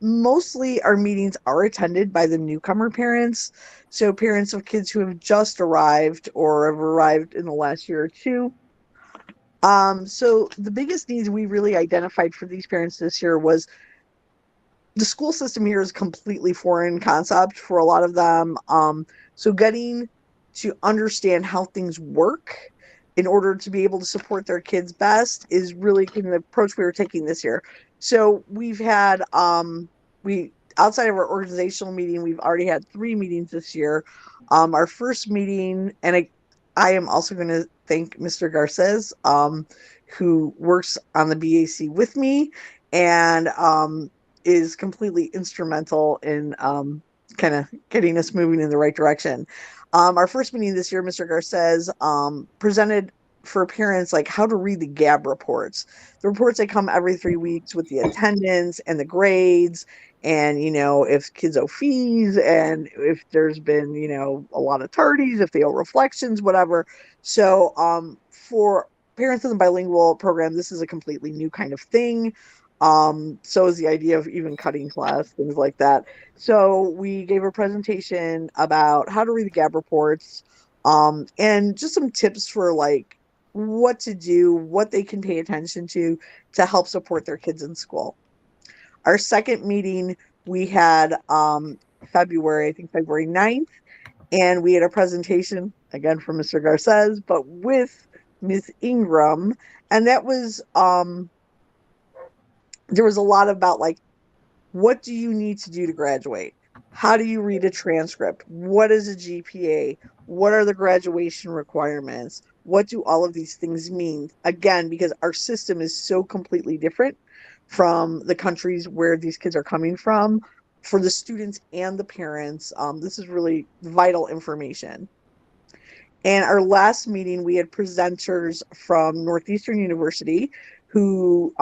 mostly our meetings are attended by the newcomer parents. So parents of kids who have just arrived or have arrived in the last year or two. So the biggest needs we really identified for these parents this year was the school system here is completely foreign concept for a lot of them. So getting to understand how things work in order to be able to support their kids best is really kind of the approach we were taking this year. So we've had, outside of our organizational meeting, we've already had 3 meetings this year. Our first meeting, and I am also going to thank Mr. Garces, who works on the BAC with me and is completely instrumental in kind of getting us moving in the right direction. Our first meeting this year, Mr. Garces presented for parents like how to read the GAB reports. The reports that come every 3 weeks with the attendance and the grades, and if kids owe fees, and if there's been a lot of tardies, if they owe reflections, whatever. So for parents in the bilingual program, this is a completely new kind of thing. So is the idea of even cutting class, things like that. So we gave a presentation about how to read the GAB reports, and just some tips for like what to do, what they can pay attention to help support their kids in school. Our second meeting we had February, I think February 9th, and we had a presentation again from Mr. Garces, but with Ms. Ingram, and that was there was a lot about like, what do you need to do to graduate? How do you read a transcript? What is a GPA? What are the graduation requirements? What do all of these things mean? Again, because our system is so completely different from the countries where these kids are coming from, for the students and the parents, this is really vital information. And our last meeting, we had presenters from Northeastern University who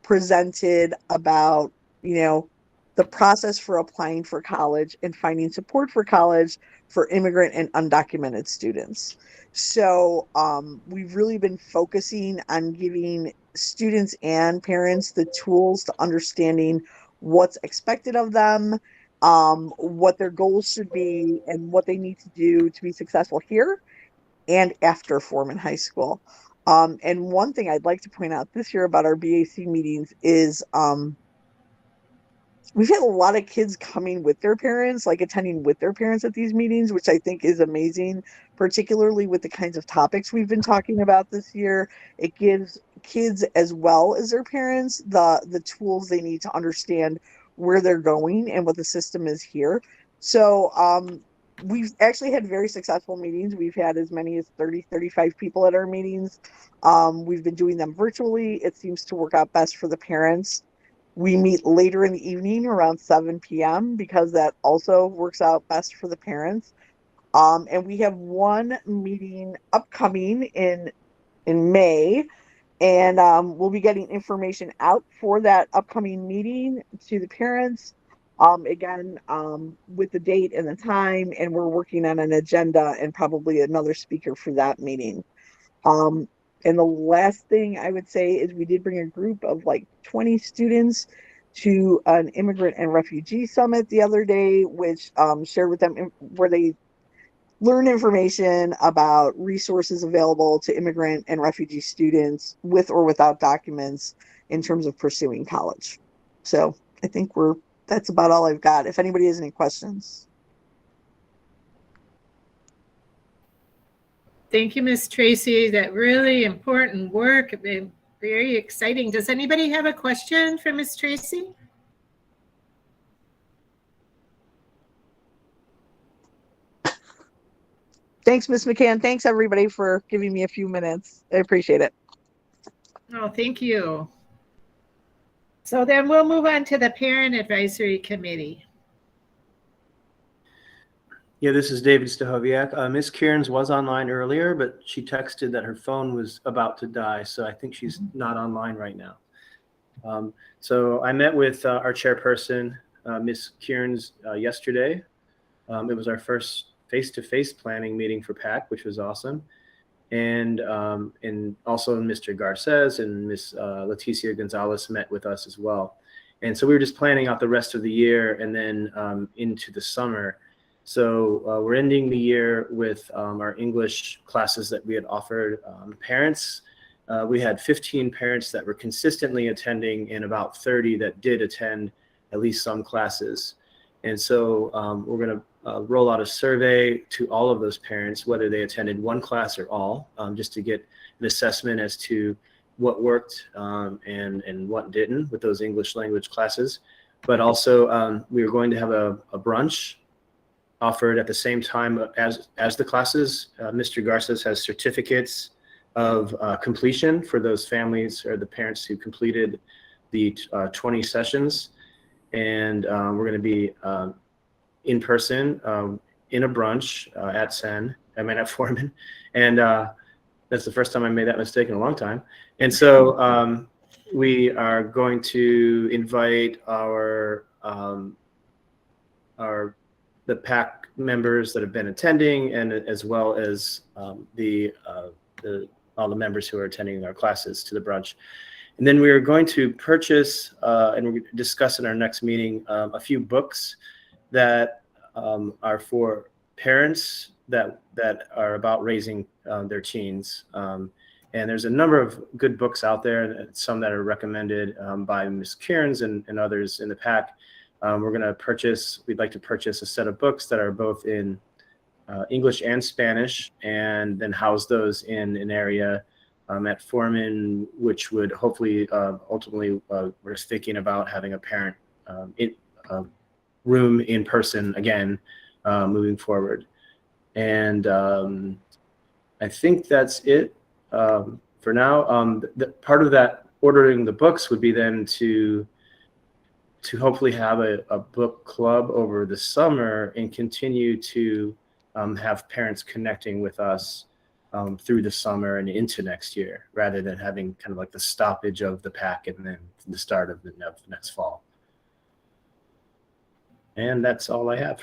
presented about, the process for applying for college and finding support for college for immigrant and undocumented students. So we've really been focusing on giving students and parents the tools to understanding what's expected of them, what their goals should be, and what they need to do to be successful here and after Foreman High School. And one thing I'd like to point out this year about our BAC meetings is we've had a lot of kids coming with their parents, like attending with their parents at these meetings, which I think is amazing, particularly with the kinds of topics we've been talking about this year. It gives kids as well as their parents the tools they need to understand where they're going and what the system is here. So we've actually had very successful meetings. We've had as many as 30, 35 people at our meetings. We've been doing them virtually. It seems to work out best for the parents. We meet later in the evening around 7 p.m. because that also works out best for the parents. And we have one meeting upcoming in May, and we'll be getting information out for that upcoming meeting to the parents. Again, with the date and the time, and we're working on an agenda and probably another speaker for that meeting. And the last thing I would say is we did bring a group of like 20 students to an immigrant and refugee summit the other day, which shared with them where they learn information about resources available to immigrant and refugee students with or without documents in terms of pursuing college. So I think that's about all I've got. If anybody has any questions. Thank you, Ms. Tracy. That really important work. Very exciting. Does anybody have a question for Ms. Tracy? Thanks, Ms. McCann. Thanks, everybody, for giving me a few minutes. I appreciate it. Oh, thank you. So then we'll move on to the Parent Advisory Committee. Yeah, this is David Stahoviak. Ms. Kierans was online earlier, but she texted that her phone was about to die, so I think she's not online right now. So I met with our chairperson, Ms. Kierans, yesterday. It was our first face-to-face planning meeting for PAC, which was awesome. And also Mr. Garces and Ms. Leticia Gonzalez met with us as well. And so we were just planning out the rest of the year and then into the summer. So we're ending the year with our English classes that we had offered parents. We had 15 parents that were consistently attending and about 30 that did attend at least some classes. And so we're going to roll out a survey to all of those parents, whether they attended one class or all, just to get an assessment as to what worked and what didn't with those English language classes. But also we were going to have a brunch offered at the same time as the classes. Mr. Garces has certificates of completion for those families or the parents who completed the 20 sessions. And we're going to be in person in a brunch at Foreman. And that's the first time I made that mistake in a long time. And so we are going to invite the PAC members that have been attending, and as well as all the members who are attending our classes to the brunch. And then we are going to purchase, and we discuss in our next meeting, a few books that are for parents that are about raising their teens. And there's a number of good books out there, and some that are recommended by Ms. Cairns and others in the pack. We'd like to purchase a set of books that are both in English and Spanish, and then house those in an area at Foreman, which would hopefully, ultimately, we're thinking about having a parent room in person again, moving forward. And I think that's it for now. The part of that ordering the books would be then to hopefully have a book club over the summer and continue to have parents connecting with us through the summer and into next year, rather than having kind of like the stoppage of the pack and then the start of the next fall. And that's all I have.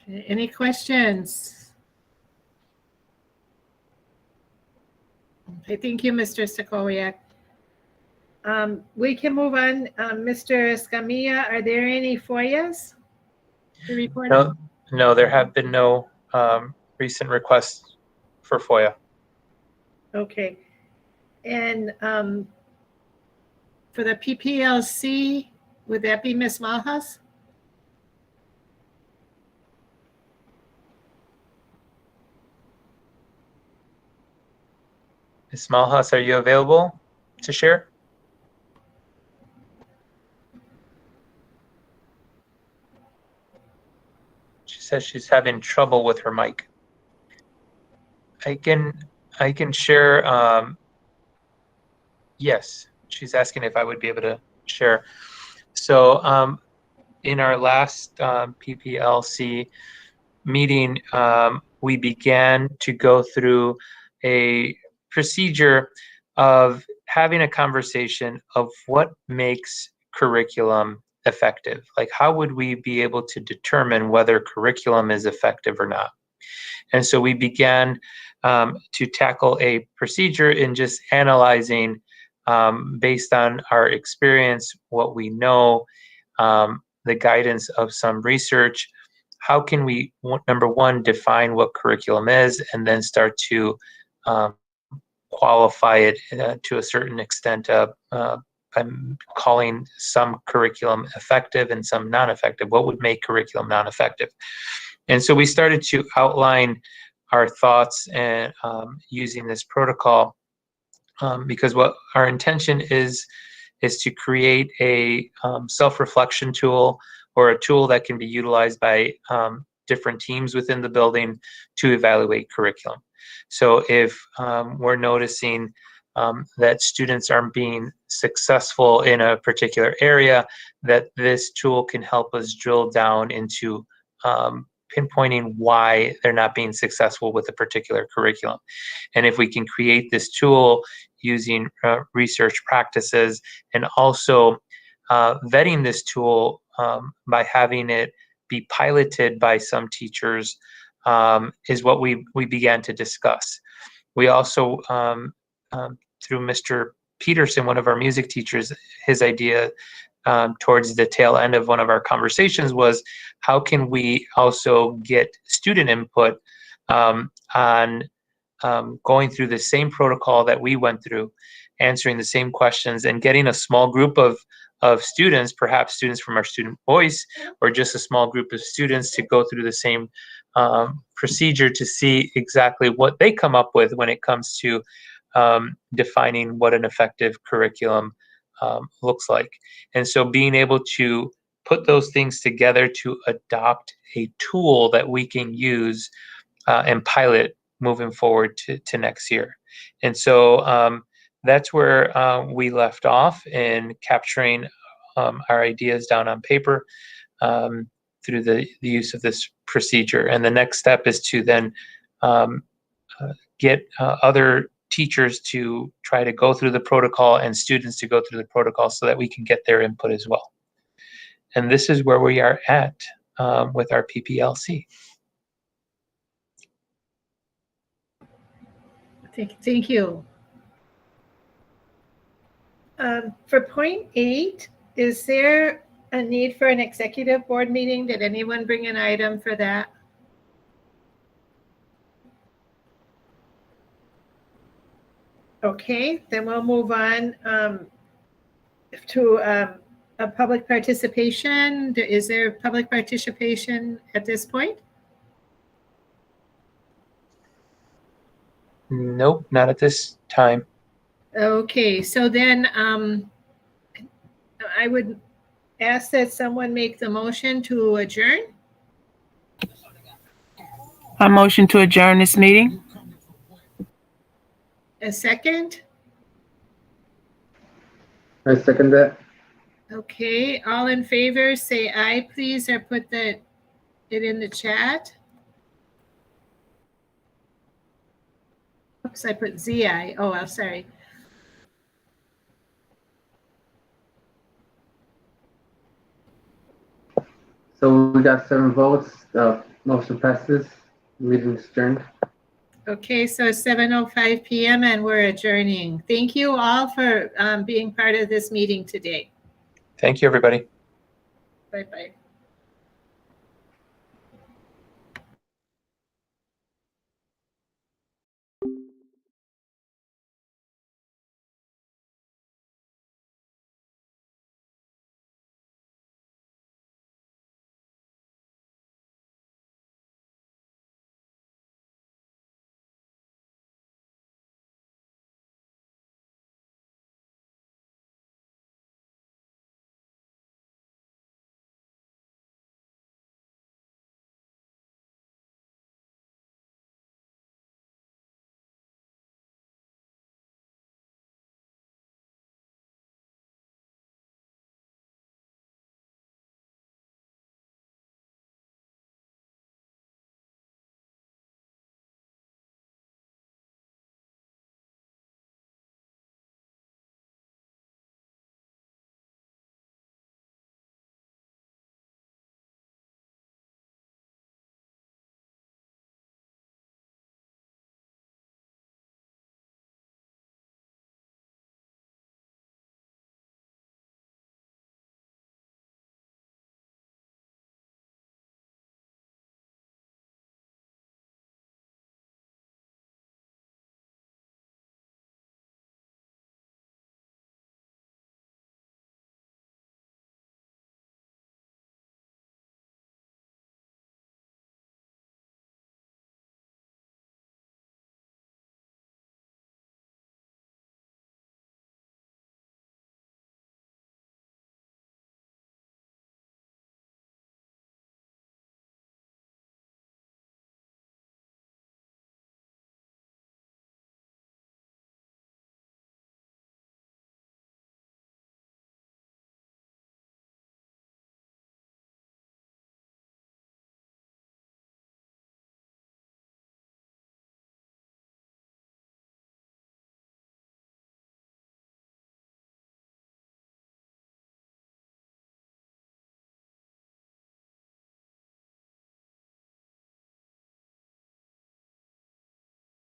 Any questions? Okay, thank you, Mr. Stachowiak. We can move on. Mr. Escamilla, are there any FOIAs to report? No, there have been no recent requests for FOIA. Okay. And for the PPLC, would that be Ms. Malhas? Ms. Malhas, are you available to share? She says she's having trouble with her mic. I can share. Yes, she's asking if I would be able to share. So in our last PPLC meeting, we began to go through a procedure of having a conversation of what makes curriculum effective. Like, how would we be able to determine whether curriculum is effective or not? And so we began to tackle a procedure in just analyzing, based on our experience, what we know, the guidance of some research, how can we, number one, define what curriculum is, and then start to qualify it to a certain extent. I'm calling some curriculum effective and some non-effective. What would make curriculum non-effective? And so we started to outline our thoughts and using this protocol, because what our intention is to create a self-reflection tool, or a tool that can be utilized by different teams within the building to evaluate curriculum. So if we're noticing that students aren't being successful in a particular area, that this tool can help us drill down into pinpointing why they're not being successful with a particular curriculum. And if we can create this tool using research practices, and also vetting this tool by having it be piloted by some teachers, is what we began to discuss. We also, through Mr. Peterson, one of our music teachers, his idea towards the tail end of one of our conversations was, how can we also get student input on going through the same protocol that we went through, answering the same questions, and getting a small group of students, perhaps students from our student voice, or just a small group of students, to go through the same procedure to see exactly what they come up with when it comes to defining what an effective curriculum looks like. And so being able to put those things together to adopt a tool that we can use and pilot moving forward to next year. And so that's where we left off in capturing our ideas down on paper through the use of this procedure. And the next step is to then get other teachers to try to go through the protocol and students to go through the protocol, so that we can get their input as well. And this is where we are at with our PPLC. Thank you. For point 8, is there a need for an executive board meeting? Did anyone bring an item for that? Okay, then we'll move on to a public participation. Is there public participation at this point? Nope, not at this time. Okay, so then I would ask that someone make the motion to adjourn. A motion to adjourn this meeting. A second? I second that. Okay, all in favor, say aye, please, or put it in the chat. Oops, I put ZI. Oh, I'm sorry. So we got 7 votes. Motion passes. Meeting adjourned. Okay, so it's 7:05 p.m. and we're adjourning. Thank you all for being part of this meeting today. Thank you, everybody. Bye-bye.